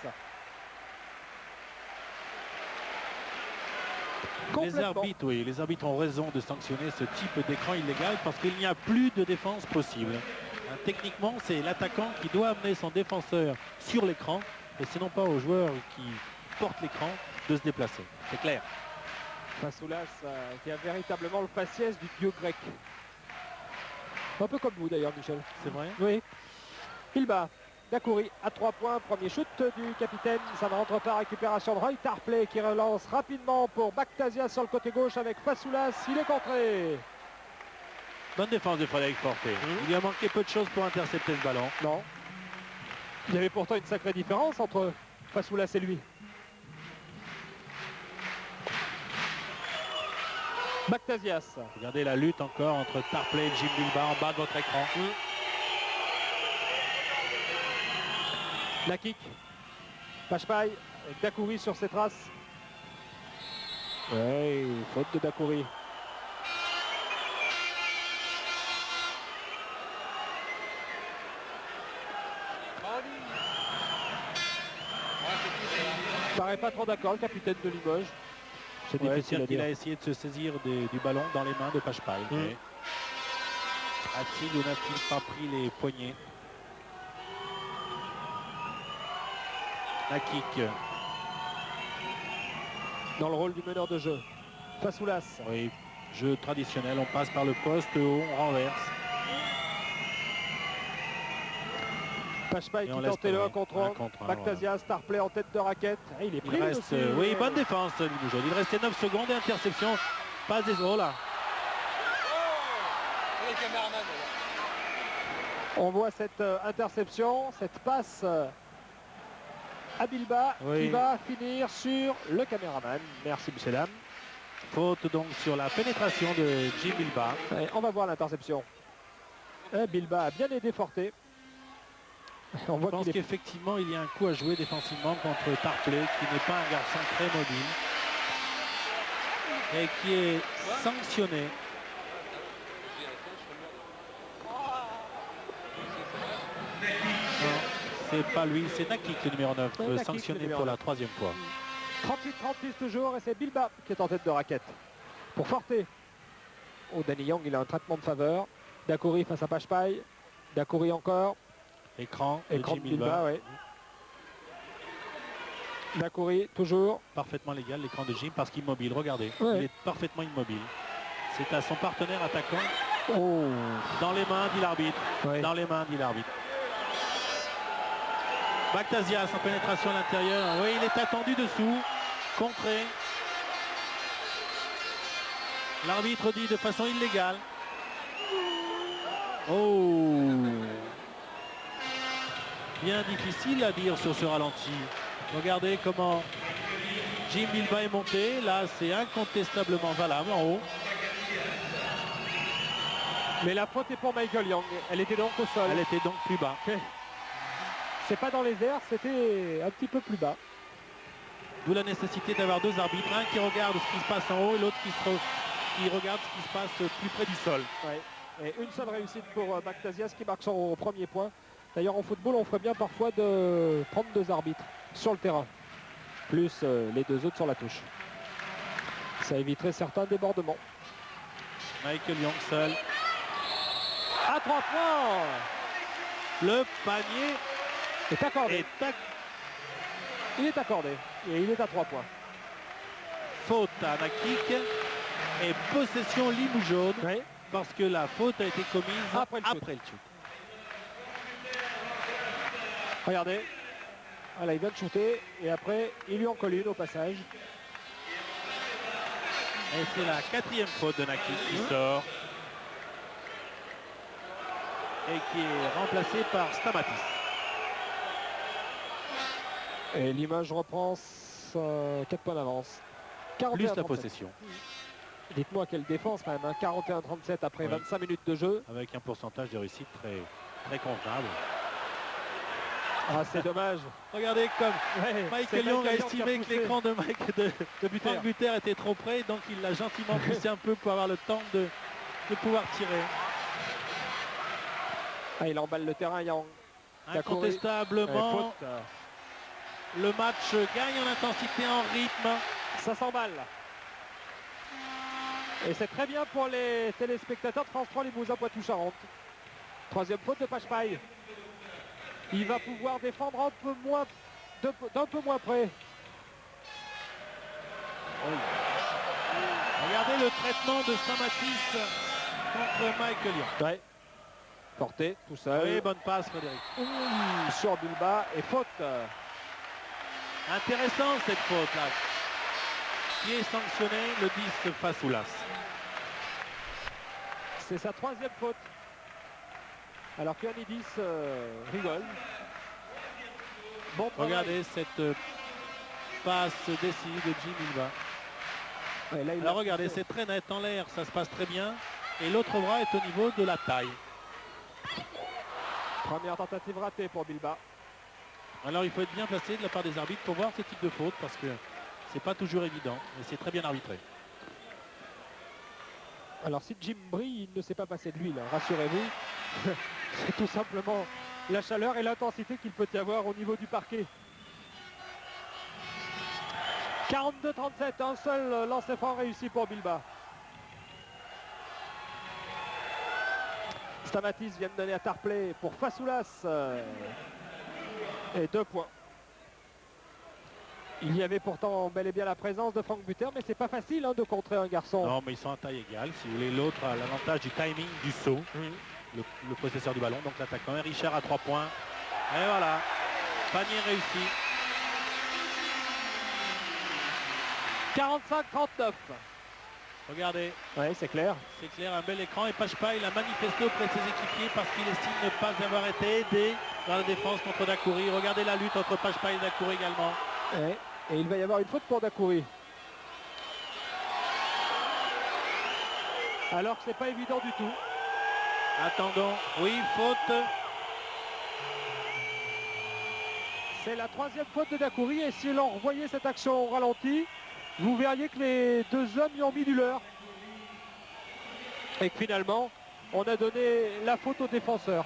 Les complètement. arbitres, oui, les arbitres ont raison de sanctionner ce type d'écran illégal parce qu'il n'y a plus de défense possible. Techniquement, c'est l'attaquant qui doit amener son défenseur sur l'écran et ce non pas aux joueurs qui portent l'écran de se déplacer. C'est clair. Fasoulas qui a véritablement le faciès du dieu grec. Un peu comme vous d'ailleurs, Michel. C'est vrai. Oui. Il bat Dakouri à 3 points. Premier shoot du capitaine. Ça ne rentre pas. Récupération de Roy Tarpley qui relance rapidement pour Bactasia sur le côté gauche avec Fasoulas. Il est contré. Bonne défense de Frédéric Forté. Il lui a manqué peu de choses pour intercepter ce ballon. Non. Il y avait pourtant une sacrée différence entre Fasoulas et lui. Bactasias. Regardez la lutte encore entre Tarpley et Jim Bilbao en bas de votre écran. La kick. Pachpaï. Dakouri sur ses traces. Ouais, faute de Dakouri. Il paraît pas trop d'accord, le capitaine de Limoges. C'est Ouais, difficile à il dire. a essayé de se saisir du ballon dans les mains de Pachpaï. Mais a-t-il ou n'a-t-il pas pris les poignets? La kick. Dans le rôle du meneur de jeu. Fasoulas. Oui, jeu traditionnel, on passe par le poste haut, on renverse. Pachpaï Et qui on laisse tentait le 1 tomber. contre 1 1. contre 1, Bactasia, Starplay en tête de raquette. Et il est Il pris reste, aussi. oui, bonne défense, Limoges. Il restait 9 secondes et interception. Passe des... Oh là. On voit cette interception, cette passe à Bilbao Oui. qui va finir sur le caméraman. Merci, monsieur Dame. Faute donc sur la pénétration de Jim Bilbao. Et on va voir l'interception. Bilbao a bien aidé Forté. On Je voit pense qu'il est... qu'effectivement, il y a un coup à jouer défensivement contre Tarpley, qui n'est pas un garçon très mobile et qui est sanctionné. Non, c'est pas lui, c'est Nakik, le numéro 9, Ouais, Nakik, sanctionné le numéro pour la 9. 3e fois. 38-36 toujours et c'est Bilbao qui est en tête de raquette. Pour Forté. Oh, Danny Young, il a un traitement de faveur. Dakouri face à Pachpaï. Dakouri encore. Écran de Écran Jim de Bilbao. Bilbao, oui. Dakouri, toujours. Parfaitement légal l'écran de Jim parce qu'il est immobile. Regardez, Ouais. il est parfaitement immobile. C'est à son partenaire attaquant. Oh. Dans les mains, dit l'arbitre. Ouais. Dans les mains, dit l'arbitre. Bactasias en pénétration à l'intérieur. Oui, il est attendu dessous. Contré. L'arbitre dit de façon illégale. Oh. Bien difficile à dire sur ce ralenti. Regardez comment Jim Bilbao est monté. Là, c'est incontestablement valable en haut. Mais la faute est pour Michael Young. Elle était donc au sol. Elle était donc plus bas. C'est pas dans les airs, c'était un petit peu plus bas. D'où la nécessité d'avoir deux arbitres. Un qui regarde ce qui se passe en haut et l'autre qui regarde ce qui se passe plus près du sol. Ouais. Et une seule réussite pour Bactasias qui marque son premier point. D'ailleurs en football on ferait bien parfois de prendre deux arbitres sur le terrain. Plus les deux autres sur la touche. Ça éviterait certains débordements. Michael Young seul. À 3 points. Le panier Est accordé. est Il est accordé. Et il est à 3 points. faute à Nakik et possession Limoujaune Oui. parce que la faute a été commise Après le shoot. le shoot. Regardez. Voilà, il vient de shooter. Et après, il lui en colle une au passage. Et c'est la 4e faute de Nakik qui sort et qui est remplacé par Stamatis. Et l'image reprend 4 points d'avance. Plus la 41-37. possession Dites-moi quelle défense quand même, hein. 41-37 après Oui. 25 minutes de jeu. avec un pourcentage de réussite très, très convenable. Ah, c'est dommage. Regardez comme Ouais, c'est Michael Young a qui estimé que poussé l'écran de Buter. Frank Buter était trop près, donc il l'a gentiment poussé un peu pour avoir le temps de pouvoir tirer. Ah, il emballe le terrain, Young. Incontestablement, Faute. le match gagne en intensité, en rythme. Ça s'emballe. Et c'est très bien pour les téléspectateurs de France 3 Limousin Poitou-Charentes. Troisième faute de Pachepaille. Il va pouvoir défendre un peu moins, d'un peu moins près. Regardez le traitement de Saint-Mathis contre Michael Young. Ouais. Porté tout seul. Oui, bonne passe Frédéric. Sur Bilba et faute. Intéressant cette faute là. Qui est sanctionné le 10 Fasoulas. C'est sa troisième faute. Alors qu'Yanidis rigole. Bon travail. Regardez cette passe décisive de Jim Bilba. Ouais, là, Alors regardez, c'est très net en l'air, ça se passe très bien. Et l'autre bras est au niveau de la taille. Première tentative ratée pour Bilba. Alors il faut être bien placé de la part des arbitres pour voir ce type de faute parce que c'est pas toujours évident. Mais c'est très bien arbitré. Alors si Jim brille, il ne s'est pas passé de lui là, rassurez-vous. C'est tout simplement la chaleur et l'intensité qu'il peut y avoir au niveau du parquet. 42-37, un seul lancer franc réussi pour Bilba. Stamatis vient de donner à Tarplay pour Fasoulas. Et 2 points. Il y avait pourtant bel et bien la présence de Franck Buter, mais c'est pas facile hein, de contrer un garçon. Non, mais ils sont à taille égale. Si vous voulez, l'autre a l'avantage du timing du saut, le possesseur du ballon, donc l'attaquant. Et Richard à 3 points. Et voilà, panier réussi. 45-39. Regardez, Oui, c'est clair. c'est clair, un bel écran. Et Pachepaille a manifesté auprès de ses équipiers parce qu'il estime ne pas avoir été aidé dans la défense contre Dacoury. Regardez la lutte entre Pachepaille et Dacoury également. Ouais. Et il va y avoir une faute pour Dacoury. Alors que c'est pas évident du tout. Attendons, oui, faute. C'est la troisième faute de Dacoury. Et si l'on revoyait cette action au ralenti, vous verriez que les deux hommes y ont mis du leur. Et que finalement, on a donné la faute au défenseur.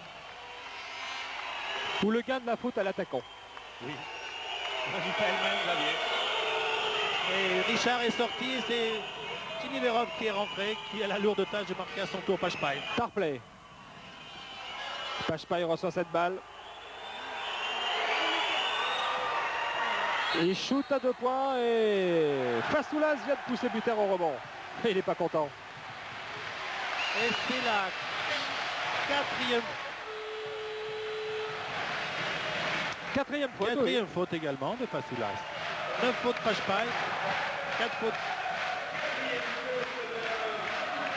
Ou le gain de la faute à l'attaquant. Oui. Et Richard est sorti et c'est Tiniverov qui est rentré, qui a la lourde tâche de marquer à son tour Pachepaille. Tarplay. Pachepaille reçoit cette balle. Il shoot à 2 points et Fasoulas vient de pousser Buter au rebond. Et il n'est pas content. Et c'est la Quatrième faute. quatrième faute également de Fasoulas. 9 fautes Pachepaille, 4 fautes.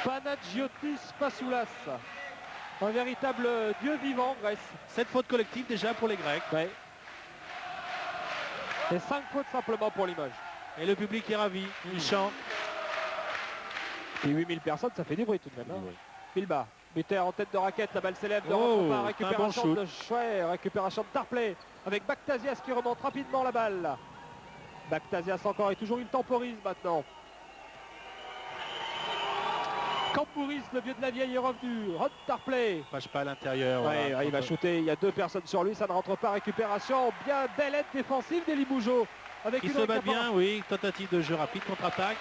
Panagiotis Fasoulas. Un véritable dieu vivant en Grèce. 7 fautes collectives déjà pour les Grecs. Ouais. Et 5 fautes simplement pour Limoges. Et le public est ravi, il chante. Et 8000 personnes, ça fait du bruit tout de même. Hein. Bilba. Buter en tête de raquette, la balle s'élève de Oh, repas, récupération un bon de Schwer, récupération de Tarplay avec Bactasias qui remonte rapidement la balle. Bactasias encore et toujours il temporise maintenant. Campouris, le vieux de la vieille est revenu. Rod Tarplay. Pachepaille à l'intérieur. Ouais, voilà. il va shooter, il y a 2 personnes sur lui, ça ne rentre pas, récupération, bien belle aide défensive des Limougeaux. Avec Il une se bat récupération. bien, oui, tentative de jeu rapide, contre-attaque.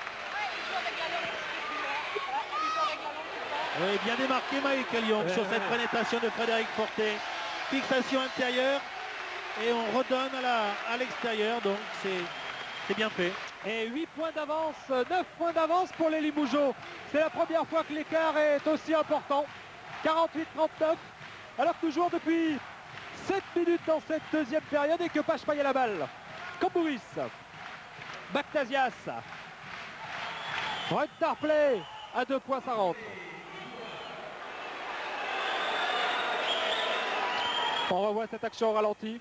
Oui, bien démarqué Michael Young sur cette pénétration de Frédéric Forté. Fixation intérieure et on redonne à l'extérieur, donc c'est bien fait. Et 8 points d'avance, 9 points d'avance pour les Limougeaux. C'est la première fois que l'écart est aussi important. 48-39, alors que toujours depuis 7 minutes dans cette deuxième période et que Pachepaille a la balle. Campouris, Bactasias, Red Tarplay, à 2 points ça rentre. On revoit cette action au ralenti.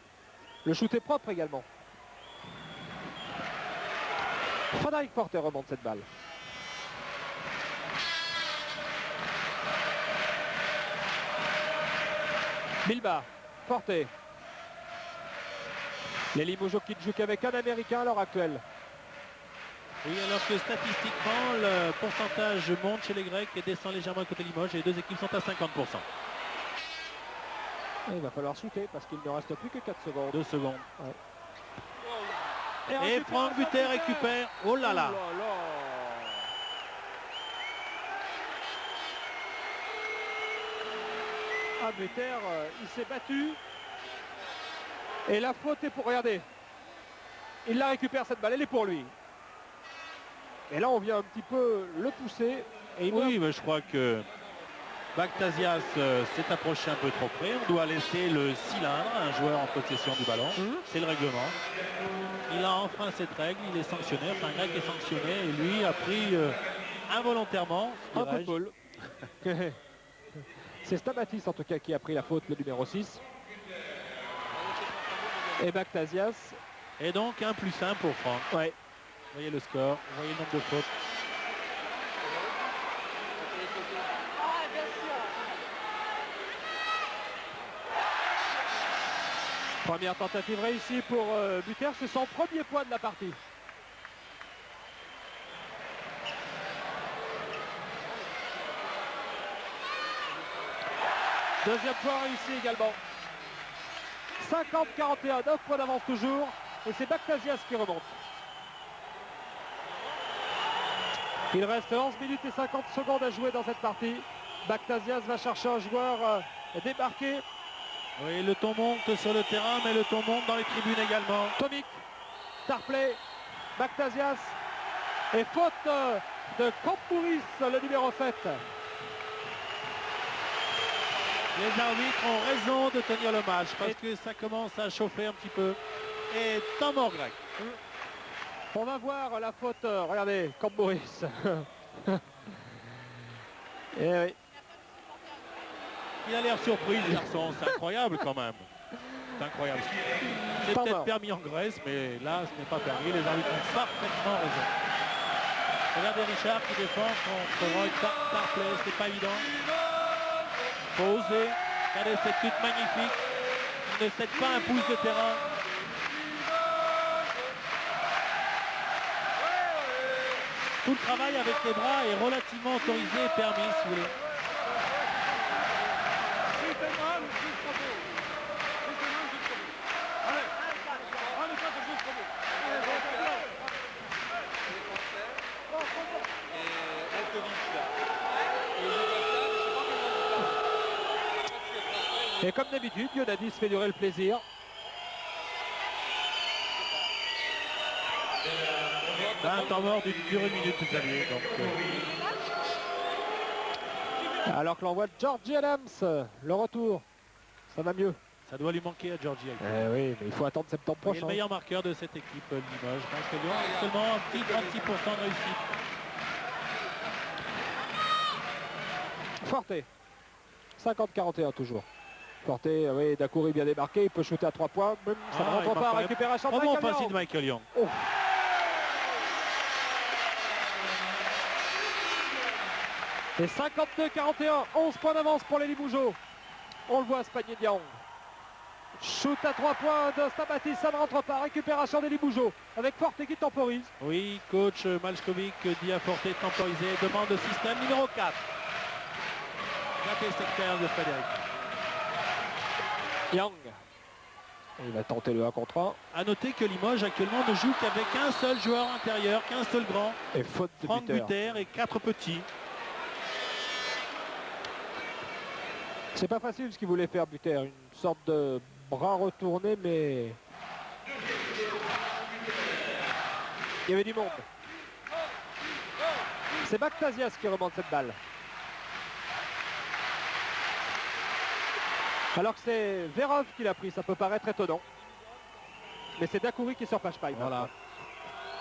Le shoot est propre également. Frédéric Forté remonte cette balle. Bilba, Forté. Les Limougeaux qui ne jouent qu'avec un Américain à l'heure actuelle. Oui, alors que statistiquement, le pourcentage monte chez les Grecs et descend légèrement côté Limoges et les deux équipes sont à 50%. Et il va falloir shooter parce qu'il ne reste plus que 4 secondes. 2 secondes. Ouais. Et Franck Buter récupère. Oh là là. Ah, Buter, il s'est battu. Et la faute est pour... Regardez. Il la récupère cette balle, elle est pour lui. Et là, on vient un petit peu le pousser. Et il Oui, mais je crois que Bactasias s'est approché un peu trop près. On doit laisser le cylindre à un joueur en possession du ballon. C'est le règlement. Il a enfreint cette règle, il est sanctionné. Enfin, un grec est sanctionné et lui a pris involontairement un peu de ball. C'est Stamatis en tout cas qui a pris la faute, le numéro 6. Et Bactasias. Et donc 1+1 pour Franck. Ouais. Vous voyez le score, vous voyez le nombre de fautes. Première tentative réussie pour Buter, c'est son premier point de la partie. Deuxième point réussi également. 50-41, 9 points d'avance toujours. Et c'est Bactasias qui remonte. Il reste 11 minutes et 50 secondes à jouer dans cette partie. Bactasias va chercher un joueur débarqué. Oui, le ton monte sur le terrain, mais le ton monte dans les tribunes également. Tomic, Tarpley, Bactasias. Et faute de Kampouris, le numéro 7. Les arbitres ont raison de tenir le match parce que ça commence à chauffer un petit peu. Et temps mort grec. On va voir la faute. Regardez, Kampouris. Et oui. Il a l'air surpris, le garçon. C'est incroyable quand même. C'est incroyable. C'est peut-être permis en Grèce, mais là, ce n'est pas permis. Les arbitres ont parfaitement raison. Regardez Richard qui défend contre Roy Tarpley. C'est pas évident. Faut oser. Regardez cette lutte magnifique. Il ne cède pas un pouce de terrain. Tout le travail avec les bras est relativement autorisé et permis, si vous voulez. Et comme d'habitude, Ionadis fait durer le plaisir. Un temps mort d'une durée de minute, Xavier. Donc, alors que l'envoi de Georgie Adams, le retour, ça va mieux. ça doit lui manquer à Georgie. Oui, mais il faut attendre septembre Il est prochain. le meilleur marqueur de cette équipe, Limoges. Je pense que Lyon a seulement un petit 36% de réussite. Forte. 50-41 toujours. Forte, oui, Dacoury bien débarqué, il peut shooter à 3 points. Même, ça ne rentre pas, récupération de Bravo Michael offensive Young. de Michael Young. Oh. Et 52-41, 11 points d'avance pour les Limougeaux. On le voit se panier de Young. Shoot à 3 points de Stamatis, ça ne rentre pas. Récupération des Limougeaux avec Forte qui temporise. Oui, coach Malchkovic dit à Forte temporisé. Demande de système numéro 4. Regardez cette expérience de Frédéric. Young. Il va tenter le 1 contre 1. A noter que Limoges actuellement ne joue qu'avec un seul joueur intérieur, qu'un seul grand. Et faute de Franck Buter. Buter et 4 petits. C'est pas facile ce qu'il voulait faire Buter. Une sorte de bras retourné, mais il y avait du monde. C'est Bactasias qui remonte cette balle. Alors que c'est Verov qui l'a pris, ça peut paraître étonnant. Mais c'est Dacoury qui surpasse pas. Voilà.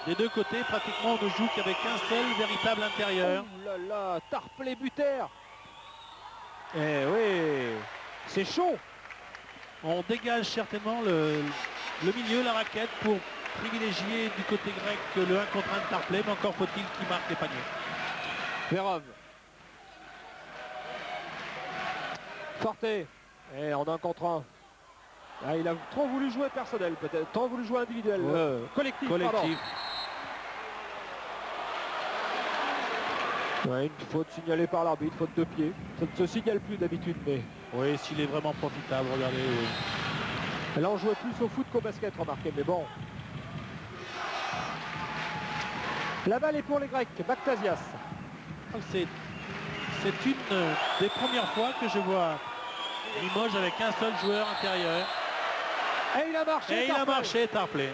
Des deux côtés, pratiquement, on ne joue qu'avec un seul véritable intérieur. Oh là là, Tarpley Buter. Eh oui, c'est chaud. On dégage certainement le milieu, la raquette, pour privilégier du côté grec le 1 contre 1 de Tarpley, mais encore faut-il qu'il marque les paniers. Verov. Forte. Et en 1 contre 1. Ah, il a trop voulu jouer personnel peut-être, trop voulu jouer individuel. Ouais. Collectif. Collectif. Ouais, une faute signalée par l'arbitre, faute de pied. Ça ne se signale plus d'habitude, mais Oui, s'il est vraiment profitable, regardez. là on jouait plus au foot qu'au basket, remarquez, mais bon. La balle est pour les Grecs, Bactasias. C'est une des premières fois que je vois Limoges avec un seul joueur intérieur. Et il a marché. Et il a marché, Tarpley.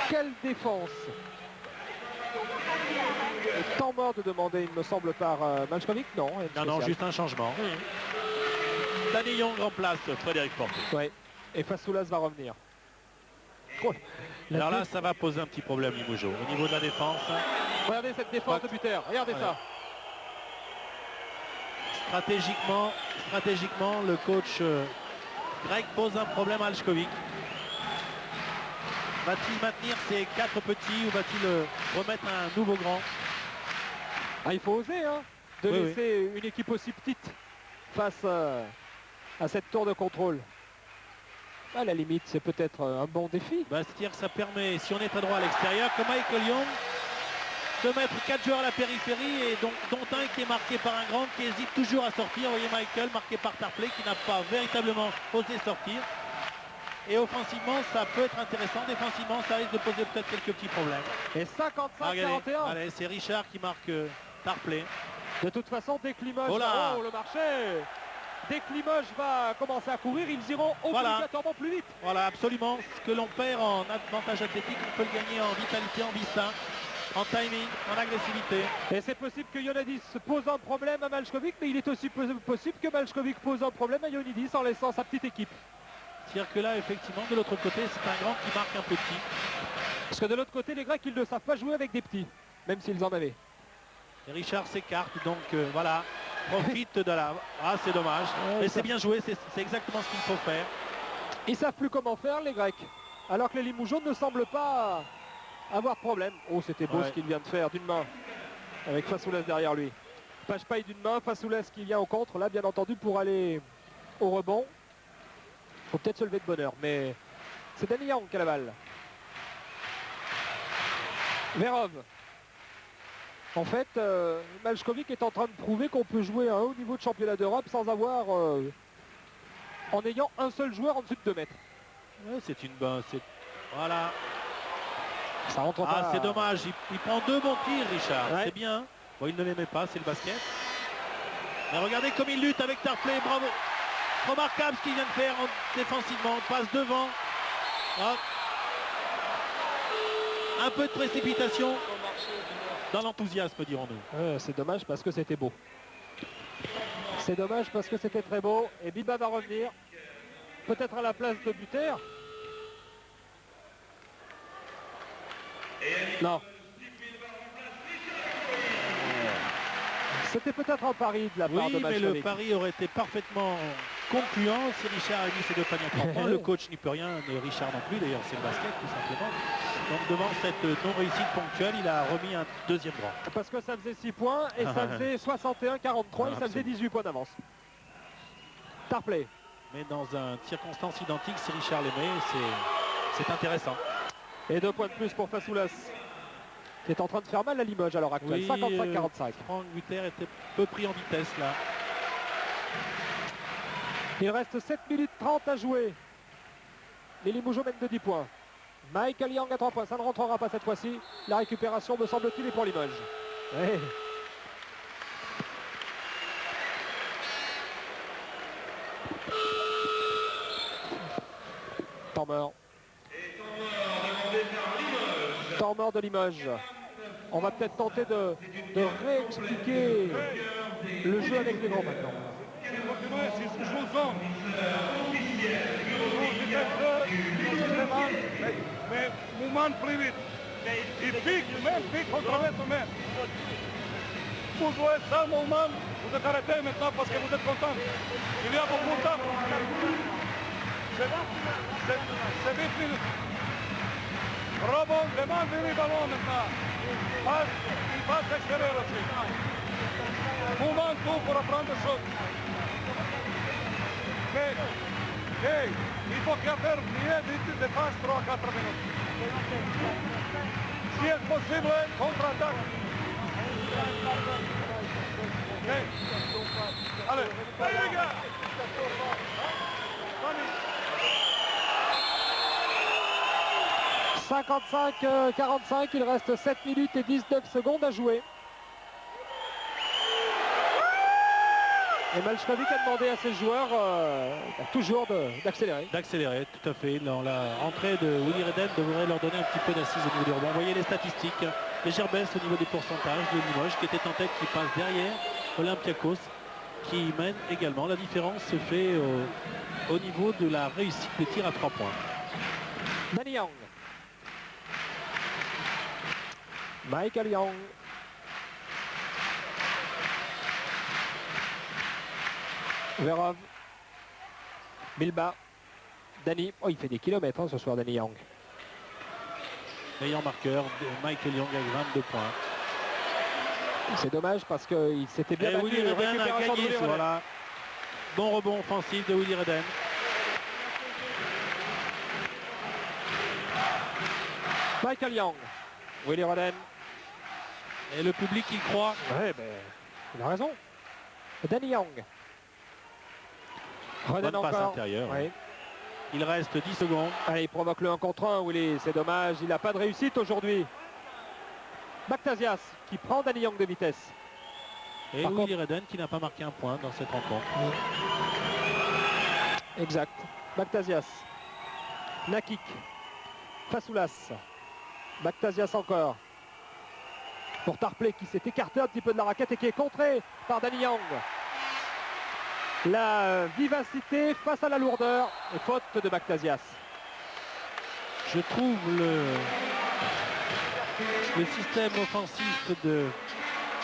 Quelle défense. Temps mort de demander, il me semble, par Malchkovic. Non, Non, juste un changement. Danny Young remplace Frédéric Porté. Ouais. Et Fasoulas va revenir. Oh, alors là, ça va poser un petit problème, Limougeau. Au niveau de la défense. Regardez cette défense de buteur. Regardez ça. Stratégiquement, le coach grec pose un problème à Alchkovic. Va-t-il maintenir ses 4 petits ou va-t-il remettre un nouveau grand? Il faut oser de laisser une équipe aussi petite face à cette tour de contrôle. À la limite, c'est peut-être un bon défi. C'est-à-dire que ça permet, si on est à droit à l'extérieur, comme Michael Young, de mettre 4 joueurs à la périphérie et dont un qui est marqué par un grand qui hésite toujours à sortir. Vous voyez Michael marqué par Tarpley qui n'a pas véritablement osé sortir. Et offensivement, ça peut être intéressant. Défensivement, ça risque de poser peut-être quelques petits problèmes. Et 55-41. Allez, c'est Richard qui marque Tarpley. De toute façon, dès que Limoges le marché, dès que Limoges va commencer à courir, ils iront obligatoirement plus vite. Voilà, absolument. Ce que l'on perd en avantage athlétique, on peut le gagner en vitalité, en vista, en timing, en agressivité. Et c'est possible que Ioannidis pose un problème à Malchkovic, mais il est aussi possible que Malchkovic pose un problème à Ioannidis en laissant sa petite équipe. C'est-à-dire que là, effectivement, de l'autre côté, c'est un grand qui marque un petit. Parce que de l'autre côté, les Grecs, ils ne savent pas jouer avec des petits, même s'ils en avaient. Et Richard s'écarte, donc voilà, profite de la... Ah, c'est dommage. Mais c'est bien joué, c'est exactement ce qu'il faut faire. Ils ne savent plus comment faire, les Grecs. Alors que les Limougeaux ne semblent pas avoir problème. Oh, c'était beau ce qu'il vient de faire d'une main, avec Fasoulas derrière lui. Page-paille d'une main, Fasoulas qui vient au contre, là, bien entendu, pour aller au rebond. Faut peut-être se lever de bonne heure, mais c'est Danny Young qui a la balle. Verov. En fait, Malchkovic est en train de prouver qu'on peut jouer à un haut niveau de championnat d'Europe sans avoir, en ayant un seul joueur en dessous de 2 mètres. Ouais, c'est une bonne... Voilà. Ça rentre pas. C'est dommage, il prend 2 bons tirs, Richard. Ouais. C'est bien. Bon, il ne l'aimait pas, c'est le basket. Mais regardez comme il lutte avec Tarpley, bravo. Remarquable ce qu'il vient de faire défensivement, passe devant. Hop. Un peu de précipitation dans l'enthousiasme, dirons-nous. C'est dommage parce que c'était beau. C'est dommage parce que c'était très beau. Et Biba va revenir. Peut-être à la place de Buter. Non. C'était peut-être un pari de la part de Malchkovic. Mais le pari aurait été parfaitement concluant si Richard a mis ses 2 paniers à 3 points. Le coach n'y peut rien, Richard non plus, d'ailleurs c'est le basket tout simplement. Donc devant cette non-réussite ponctuelle, il a remis un 2e grand. Parce que ça faisait 6 points et ça faisait 61-43 et ça faisait 18 points d'avance. Tarpley. Mais dans une circonstance identique, si Richard l'aimait, c'est intéressant. Et 2 points de plus pour Fasoulas, qui est en train de faire mal à Limoges à l'heure actuelle. 55-45. Franck Buter était peu pris en vitesse là. Il reste 7 minutes 30 à jouer. Les Limougeaux mènent de 10 points. Michael Young à 3 points. Ça ne rentrera pas cette fois-ci. La récupération, me semble-t-il, est pour Limoges. Ouais. Temps mort. Temps mort de Limoges. On va peut-être tenter de réexpliquer le jeu avec les grands maintenant. Mais mouvement plus vite. Il pique, même pique contre même. Vous jouez ça, mouvement, vous êtes arrêté maintenant parce que vous êtes content. Il y a beaucoup de temps. C'est vite minutes. Rebond, demande le ballon maintenant. Il passe extérieur aussi. Mouvement tout pour apprendre des choses. Hey, il faut qu'il y ait de défense 3-4 minutes. Si est possible, contre-attaque. Okay. Allez, les gars. 55-45, il reste 7 minutes et 19 secondes à jouer. Et Malchkovic a demandé à ses joueurs toujours d'accélérer. D'accélérer, tout à fait. La rentrée de Willy Redden devrait leur donner un petit peu d'assise au niveau des rebonds. Vous voyez les statistiques, légère baisse au niveau des pourcentages de Limoges qui était en tête, qui passe derrière Olympiakos qui mène également. La différence se fait au niveau de la réussite des tirs à 3 points. Danny Young. Michael Young. Verov. Bilba. Danny. Oh, il fait des kilomètres ce soir, Danny Young. Meilleur marqueur, Michael Young avec 22 points. C'est dommage parce qu'il s'était bien battu. Willy Redden a gagné. Voilà. Bon rebond offensif de Willy Redden. Michael Young. Willy Redden. Et le public y croit. Ouais, ben, il a raison. Danny Young. Redden Bonne passe encore. intérieure. Ouais. Il reste 10 secondes. Allez, il provoque le 1 contre 1, Willy. C'est dommage, il n'a pas de réussite aujourd'hui. Bactasias qui prend Danny Young de vitesse. Et Par Willy Redden qui n'a pas marqué un point dans cette rencontre. Exact. Bactasias. Nakik. Fasoulas. Bactasias encore. Pour Tarpley qui s'est écarté un petit peu de la raquette et qui est contré par Danny Young. La vivacité face à la lourdeur et faute de Bactasias. Je trouve le système offensif des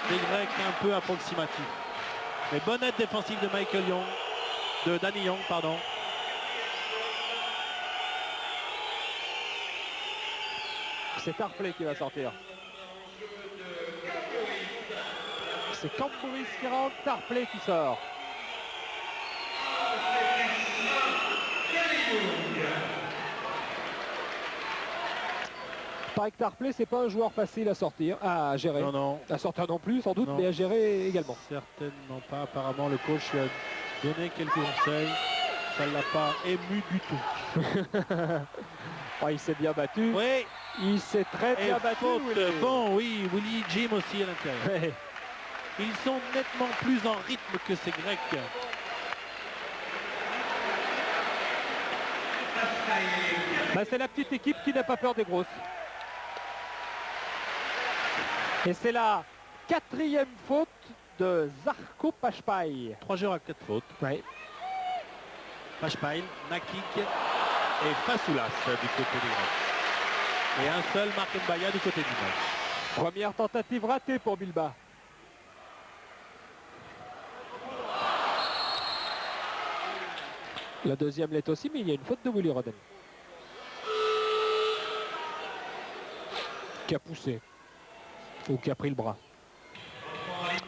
Grecs un peu approximatif. Mais bonne aide défensive de Michael Young, de Danny Young, pardon. C'est Tarpley qui va sortir. C'est Cambouris qui rentre, Tarpley qui sort. Pareil que Tarpley, c'est pas un joueur facile à sortir, à gérer. Non, non. À sortir non plus, sans doute, Non. mais à gérer également. Certainement pas. Apparemment, le coach lui a donné quelques conseils. Ça ne l'a pas ému du tout. Oh, il s'est bien battu. Oui. Il s'est très bien battu. Faute. Willy. Bon, oui. Willy, Jim aussi à l'intérieur. Ouais. Ils sont nettement plus en rythme que ces Grecs. Bah, c'est la petite équipe qui n'a pas peur des grosses. Et c'est la 4e faute de Zarko Pashpai. 3 joueurs à 4 fautes. Ouais. Pashpail, Nakik et Fasoulas du côté des Grecs. Et un seul Marc Mbaya du côté du Limoges. Première tentative ratée pour Bilba. La deuxième l'est aussi, mais il y a une faute de Willy Redden. Qui a poussé. Ou qui a pris le bras.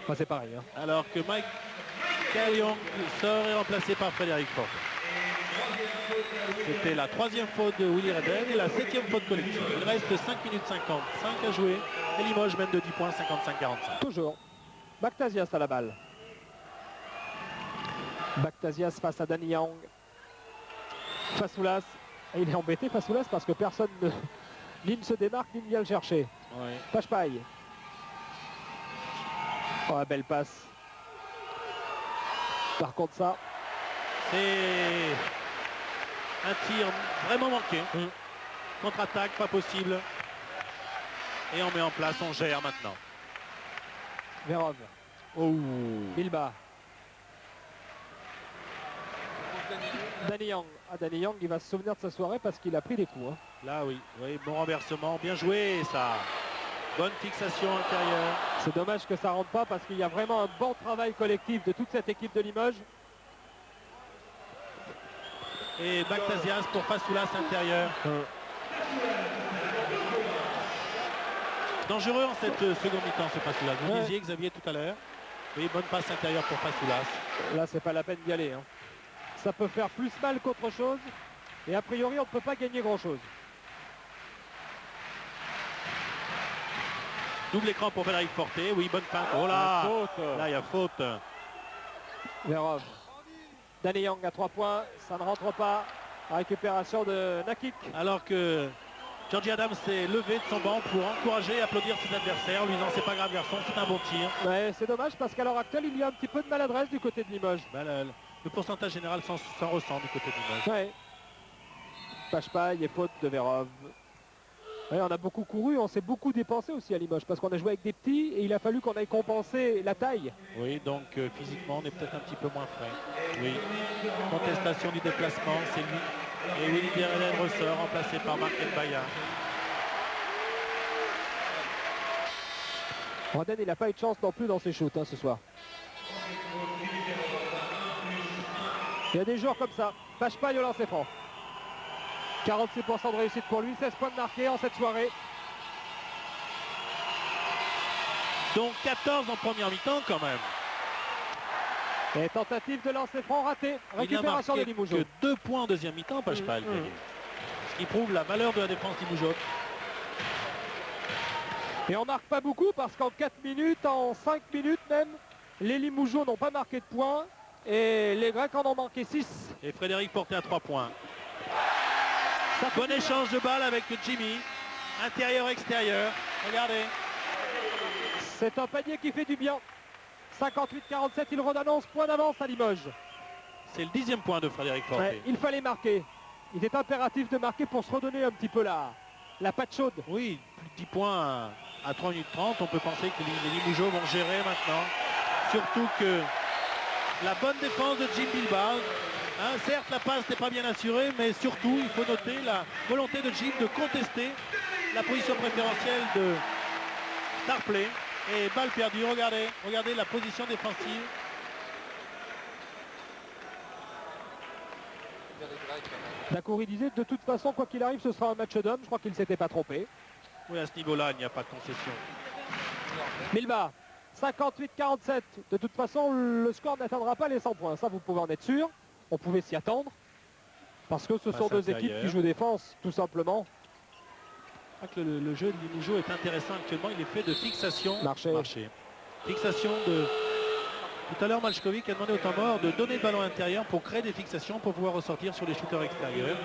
Enfin, c'est pareil. Hein. Alors que Michael Young sort et remplacé par Frédéric Fort. C'était la 3e faute de Willy Redden et la 7e faute collective. Il reste 5 minutes 55 à jouer. Et Limoges mène de 10 points, 55-45. Toujours. Bactasias à la balle. Bactasias face à Danny Young. Fasoulas. Et il est embêté, Fasoulas, parce que personne ni ne se démarque, ni ne vient le chercher. Ouais. Pashpai. Oh, belle passe. Par contre, ça. C'est un tir vraiment manqué. Contre-attaque, pas possible. Et on met en place, on gère maintenant. Verov. Oh. Bilba. Danny Young. Ah, Danny Young, il va se souvenir de sa soirée parce qu'il a pris des coups. Hein. Là, oui. Oui, bon renversement. Bien joué, ça. Bonne fixation intérieure. C'est dommage que ça rentre pas parce qu'il y a vraiment un bon travail collectif de toute cette équipe de Limoges. Et Bactasias pour Fasoulas intérieur. Dangereux en cette seconde mi-temps, ce Fasoulas. Vous Ouais. disiez, Xavier, tout à l'heure. Oui, bonne passe intérieure pour Fasoulas. Là, c'est pas la peine d'y aller. Hein. Ça peut faire plus mal qu'autre chose. Et a priori, on ne peut pas gagner grand-chose. Double écran pour Frédéric Forté. Oui, bonne passe. Oh là, Faute. là, il y a faute. Verov. Danny Young à 3 points. Ça ne rentre pas. La récupération de Nakik. Alors que Georgie Adams s'est levé de son banc pour encourager et applaudir ses adversaires, lui disant c'est pas grave garçon, c'est un bon tir. Ouais, c'est dommage parce qu'à l'heure actuelle, il y a un petit peu de maladresse du côté de Limoges. Bah, le pourcentage général s'en ressent du côté de Limoges. Ouais. Pachpaille et faute de Verov. Ouais, on a beaucoup couru, on s'est beaucoup dépensé aussi à Limoges parce qu'on a joué avec des petits et il a fallu qu'on aille compenser la taille. Oui, donc physiquement, on est peut-être un petit peu moins frais. Oui, contestation du déplacement, c'est lui. Et Willy Derelen ressort, remplacé par Marc Mbaya. Roden, il n'a pas eu de chance non plus dans ses shoots ce soir. Il y a des joueurs comme ça. Pachpaille au lancer franc. 46% de réussite pour lui, 16 points de marqués en cette soirée. Donc 14 en première mi-temps quand même. Et tentative de lancer franc ratée. Récupération il de n'a Limougeot. marqué que 2 points en deuxième mi-temps, Pachpaille. Ce qui prouve la valeur de la défense Limougeot. Et on marque pas beaucoup parce qu'en 4 minutes, en 5 minutes même, les Limougeaux n'ont pas marqué de points et les Grecs en ont marqué 6. Et Frédéric Porté à 3 points. Bon échange de balles avec Jimmy. Intérieur-extérieur. Regardez. C'est un panier qui fait du bien. 58-47, il redonne 11 points d'avance à Limoges. C'est le 10e point de Frédéric Porté. Ouais, il fallait marquer. Il est impératif de marquer pour se redonner un petit peu la patte chaude. Oui, plus de 10 points à 3 minutes 30. On peut penser que les Limougeaux vont gérer maintenant. Surtout que la bonne défense de Jim Bilbao. Hein, certes, la passe n'est pas bien assurée, mais surtout, il faut noter la volonté de Jim de contester la position préférentielle de Tarpley. Et balle perdue, regardez la position défensive. Dakouri disait de toute façon, quoi qu'il arrive, ce sera un match d'homme. Je crois qu'il ne s'était pas trompé. Oui, à ce niveau-là, il n'y a pas de concession. Bilbao, 58-47. De toute façon, le score n'atteindra pas les 100 points. Ça, vous pouvez en être sûr. On pouvait s'y attendre. Parce que ce sont deux équipes qui jouent défense, tout simplement. Je crois que le jeu de Limougeot est intéressant actuellement. Il est fait de fixation. Marché. Fixation de... Tout à l'heure, Malchkovic a demandé au temps mort de donner le ballon intérieur pour créer des fixations pour pouvoir ressortir sur les shooters extérieurs.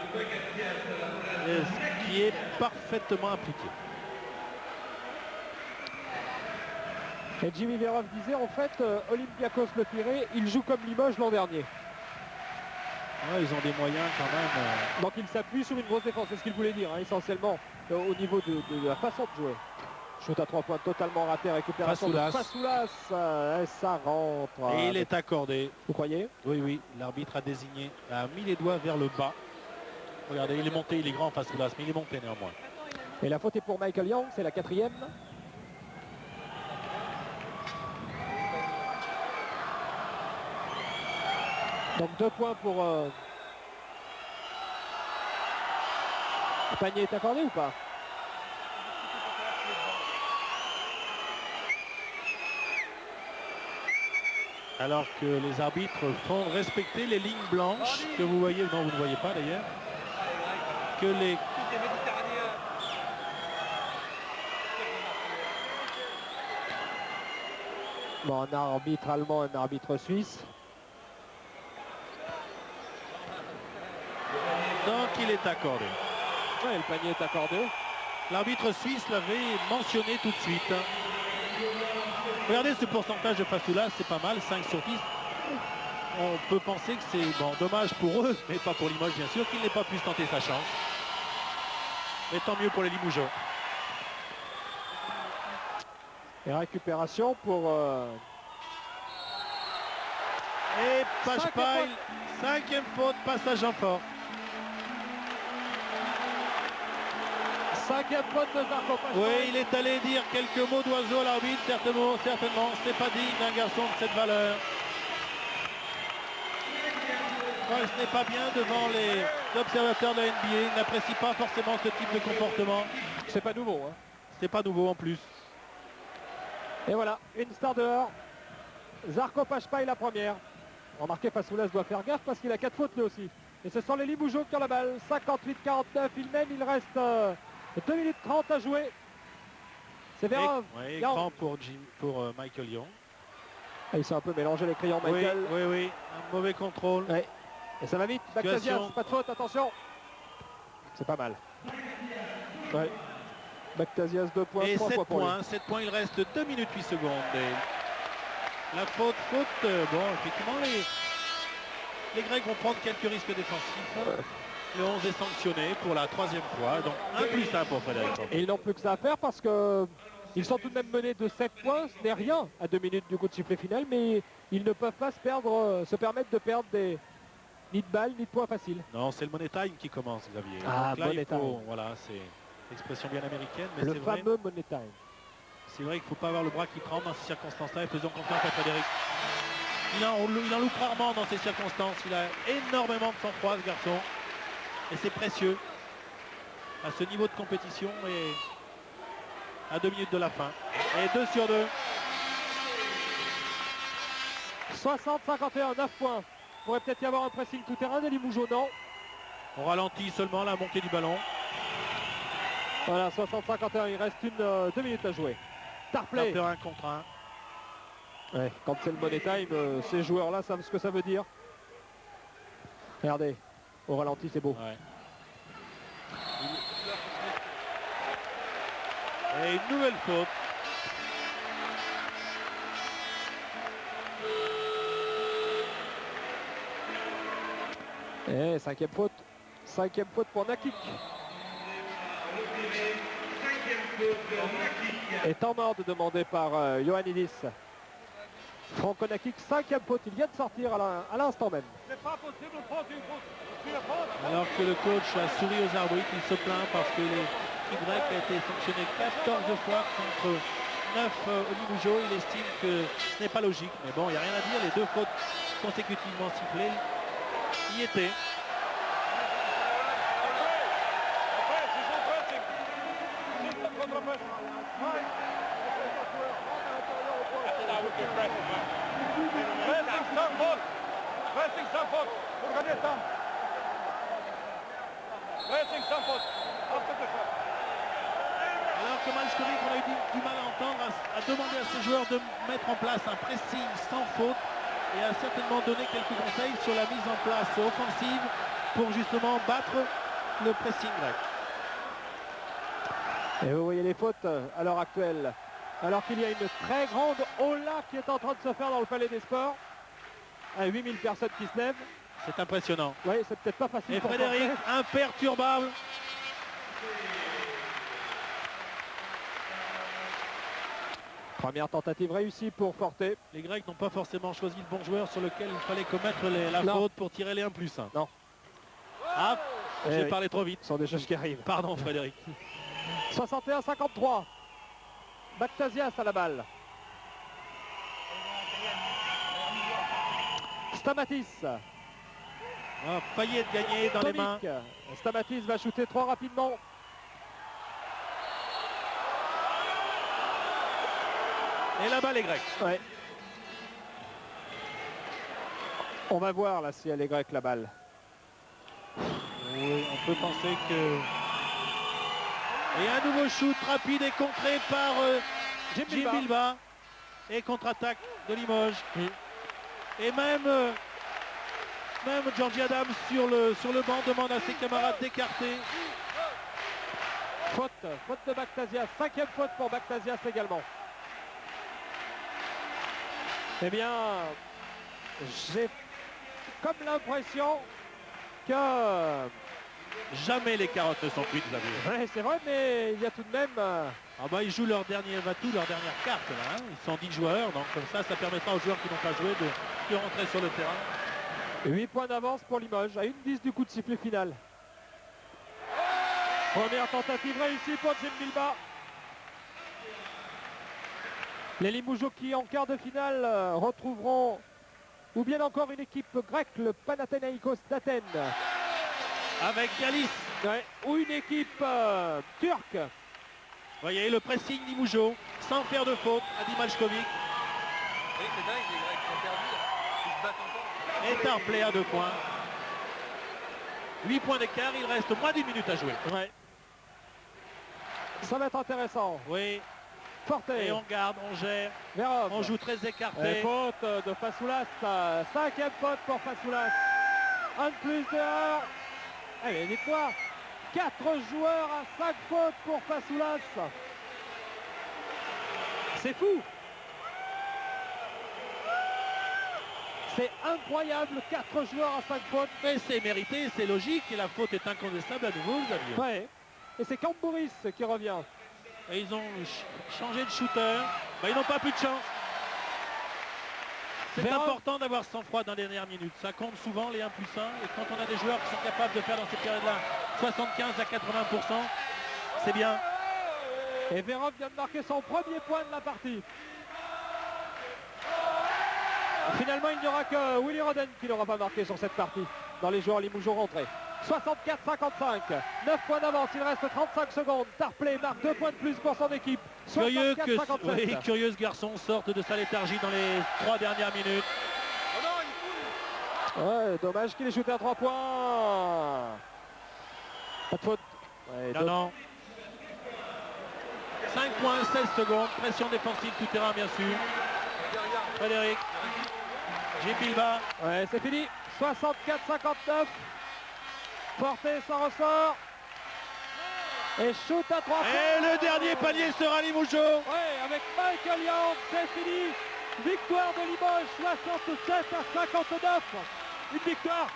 Et ce qui est parfaitement appliqué. Et Jimmy Verov disait en fait, Olympiakos Le Pirée, il joue comme Limoges l'an dernier. Ouais, ils ont des moyens quand même. Donc il s'appuie sur une grosse défense, c'est ce qu'il voulait dire, hein, essentiellement au niveau de la façon de jouer. Shoot à 3 points totalement raté, récupération de Fasoulas, ça rentre. Et il est accordé. Vous croyez? Oui, l'arbitre a désigné, a mis les doigts vers le bas. Regardez, il est monté, il est grand Fasoulas, mais il est monté néanmoins. Et la faute est pour Michael Young, c'est la 4e. Donc 2 points pour... Le panier est accordé ou pas? Alors que les arbitres font respecter les lignes blanches que vous voyez, non vous ne voyez pas d'ailleurs, que les... Bon, un arbitre allemand, un arbitre suisse. Donc il est accordé. Ouais, le panier est accordé. L'arbitre suisse l'avait mentionné tout de suite. Regardez ce pourcentage de Fasoulas, c'est pas mal, 5 sur 10. On peut penser que c'est bon, dommage pour eux, mais pas pour Limoges bien sûr, qu'il n'ait pas pu tenter sa chance. Mais tant mieux pour les Limougeaux. Et récupération pour... Et Pachpaille, 5e faute, passage en force. 5e faute de Zarko Pachpaille. Oui, il est allé dire quelques mots d'oiseau à l'arbitre, certainement, c'est pas digne d'un garçon de cette valeur. Ouais, ce n'est pas bien devant les observateurs de la NBA, ils n'apprécient pas forcément ce type de comportement. C'est pas nouveau. Hein. C'est pas nouveau en plus. Et voilà, une star dehors. Zarko Pachpaille la première. Remarquez, Fasoulas doit faire gaffe parce qu'il a 4 fautes lui aussi. Et ce sont les Limougeaux qui ont la balle. 58-49, il mène, il reste 2 minutes 30 à jouer. C'est Verov. Oui, grand pour Michael Young. Ah, ils sont un peu mélangés les crayons, Michael. Oui, un mauvais contrôle. Ouais. Et ça va vite, Bactasias, pas de faute, attention. C'est pas mal. Ouais. Bactasias 2 points, Et 3 7 points pour lui. points, 7 points, il reste 2 minutes 8 secondes. Et la faute, bon, effectivement, les Grecs vont prendre quelques risques défensifs. Le 11 est sanctionné pour la 3e fois, donc 1+1 pour Frédéric. Et ils n'ont plus que ça à faire parce que ils sont tout de même menés de 7 points, ce n'est rien à 2 minutes du coup de sifflet final, mais ils ne peuvent pas se permettre de perdre ni de balles, ni de points faciles. Non, c'est le Money Time qui commence, Xavier. Ah, Donc là, Money Time. voilà, c'est l'expression bien américaine, mais Le c'est vrai. fameux Money Time. C'est vrai qu'il ne faut pas avoir le bras qui tremble dans ces circonstances-là et faisons confiance à Frédéric. Il en loupe rarement dans ces circonstances. Il a énormément de sang-froid, ce garçon. Et c'est précieux à ce niveau de compétition et à 2 minutes de la fin. Et 2 sur 2. 60-51, 9 points. Il pourrait peut-être y avoir un pressing tout-terrain de Limoujo, non. On ralentit seulement la montée du ballon. Voilà, 60-51, il reste 2 minutes à jouer. Tarpley. 1 contre 1. Ouais, quand c'est le Money Time, ces joueurs-là savent ce que ça veut dire. Regardez, au ralenti, c'est beau. Ouais. Et une nouvelle faute. Et 5e faute. 5e faute pour Nakik. Et temps mort demandé par Ioannidis. Franco Nakik, 5e faute. Il vient de sortir à l'instant même. C'est pas possible de prendre une faute. Sur la faute. Alors que le coach a souri aux arbitres, il se plaint parce que l'équipe grecque a été sanctionnée 14 fois contre 9 au Limoujo. Il estime que ce n'est pas logique. Mais bon, il n'y a rien à dire. Les 2 fautes consécutivement sifflées y étaient. Après, c'est son pressing. C'est le contre-pressing. Pressing sans faute. Pressing sans faute. Pour gagner temps. Pressing sans faute. Après de ça. Alors que Malchkovic, on a eu du mal à entendre, a demandé à ses joueurs de mettre en place un pressing sans faute et a certainement donné quelques conseils sur la mise en place offensive pour justement battre le pressing grec. Et vous voyez les fautes à l'heure actuelle. Alors qu'il y a une très grande hola qui est en train de se faire dans le Palais des Sports. À 8000 personnes qui se lèvent. C'est impressionnant. Oui, c'est peut-être pas facile. Et pour Frédéric, Forfait. imperturbable. Première tentative réussie pour Forte. Les Grecs n'ont pas forcément choisi le bon joueur sur lequel il fallait commettre la Non. faute pour tirer les 1+1. Non. Ah, Eh j'ai oui. parlé trop vite. Ce sont des choses qui arrivent. Pardon Frédéric. 61-53. Bactasias à la balle. Stamatis. Ah, failli être gagné dans les mains. Tomic. Stamatis va shooter trop rapidement. Et la balle est grecque. Ouais. On va voir là si elle est grecque la balle. Oui, on peut penser que... Et un nouveau shoot rapide et contré par Jim Jim Bilbao. Bilbao. Et contre-attaque de Limoges. Et même Georgie Adams sur le banc demande à ses camarades d'écarter. Faute de Bactasias. 5e faute pour Bactasias également. Eh bien, j'ai comme l'impression que... Jamais les carottes ne sont cuites, Xavier. Ouais, c'est vrai, mais il y a tout de même... Ah bah, ils jouent leur dernier Vatou, leur dernière carte là. Hein. Ils sont 10 joueurs, donc comme ça permettra aux joueurs qui n'ont pas joué de rentrer sur le terrain. 8 points d'avance pour Limoges, à 1/10 du coup de sifflet final. Première tentative réussie pour Jim Bilbao. Les Limougeaux qui en quart de finale retrouveront ou bien encore une équipe grecque, le Panathinaikos d'Athènes. Avec Galis. Ouais, ou une équipe turque. Vous voyez le pressing Limoujo, sans faire de faute, a dit Malchkovic. Oui, c'est dingue, les Grecs sont perdus, ils se battent encore. Et Tarpley à 2 points. 8 points d'écart, il reste moins d'1 minute à jouer. Ouais. Ça va être intéressant. Oui, Forte, et on garde, on gère, Verov. on joue très Et écarté. faute de Fasoulas. 5e faute pour Fasoulas. Un de plus dehors. Allez, dites-moi. 4 joueurs à 5 fautes pour Fasoulas. C'est fou. C'est incroyable, 4 joueurs à 5 fautes. Mais c'est mérité, c'est logique et la faute est incontestable à nouveau, Xavier. Ouais. Et c'est Cambouris qui revient. Et ils ont changé de shooter. Bah, ils n'ont pas plus de chance. C'est Vérov. important d'avoir sang-froid dans les dernières minutes. Ça compte souvent les 1+1. Et quand on a des joueurs qui sont capables de faire dans cette période-là 75 à 80%, c'est bien. Et Vérov vient de marquer son premier point de la partie. Finalement, il n'y aura que Willy Roden qui n'aura pas marqué sur cette partie dans les joueurs limougeaux rentrés. 64-55, 9 points d'avance, il reste 35 secondes. Tarpley marque 2 points de plus pour son équipe. Curieux que 64-57. oui, curieux ce garçon sorte de sa léthargie dans les 3 dernières minutes. Oh non, il fout. Ouais, dommage qu'il ait shooté à 3 points. Pas de faute. Ouais, Non, non. 5 points, 16 secondes. Pression défensive tout terrain, bien sûr. Frédéric. Jim Bilba. Ouais, c'est fini. 64-59. Porté, ça ressort. Et shoot à 3 points. Et le dernier panier sera Limougeau. Ouais, avec Michael Young, c'est fini. Victoire de Limoges, 67-59. Une victoire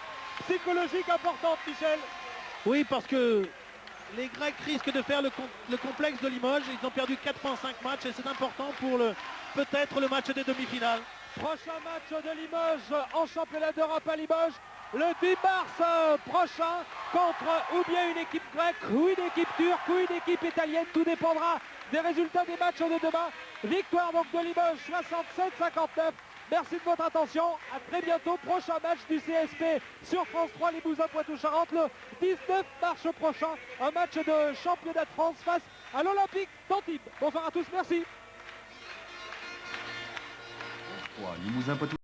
psychologique importante, Michel. Oui, parce que les Grecs risquent de faire le complexe de Limoges. Ils ont perdu 4 points en 5 matchs et c'est important pour peut-être le match des demi-finales. Prochain match de Limoges en championnat d'Europe à Limoges. Le 10 mars prochain contre ou bien une équipe grecque ou une équipe turque ou une équipe italienne. Tout dépendra des résultats des matchs de demain. Victoire donc de Limoges 67-59. Merci de votre attention. À très bientôt. Prochain match du CSP sur France 3 Limousin Poitou-Charentes le 19 mars prochain. Un match de championnat de France face à l'Olympique d'Antibes. Bonsoir à tous. Merci. Limousin Poitou.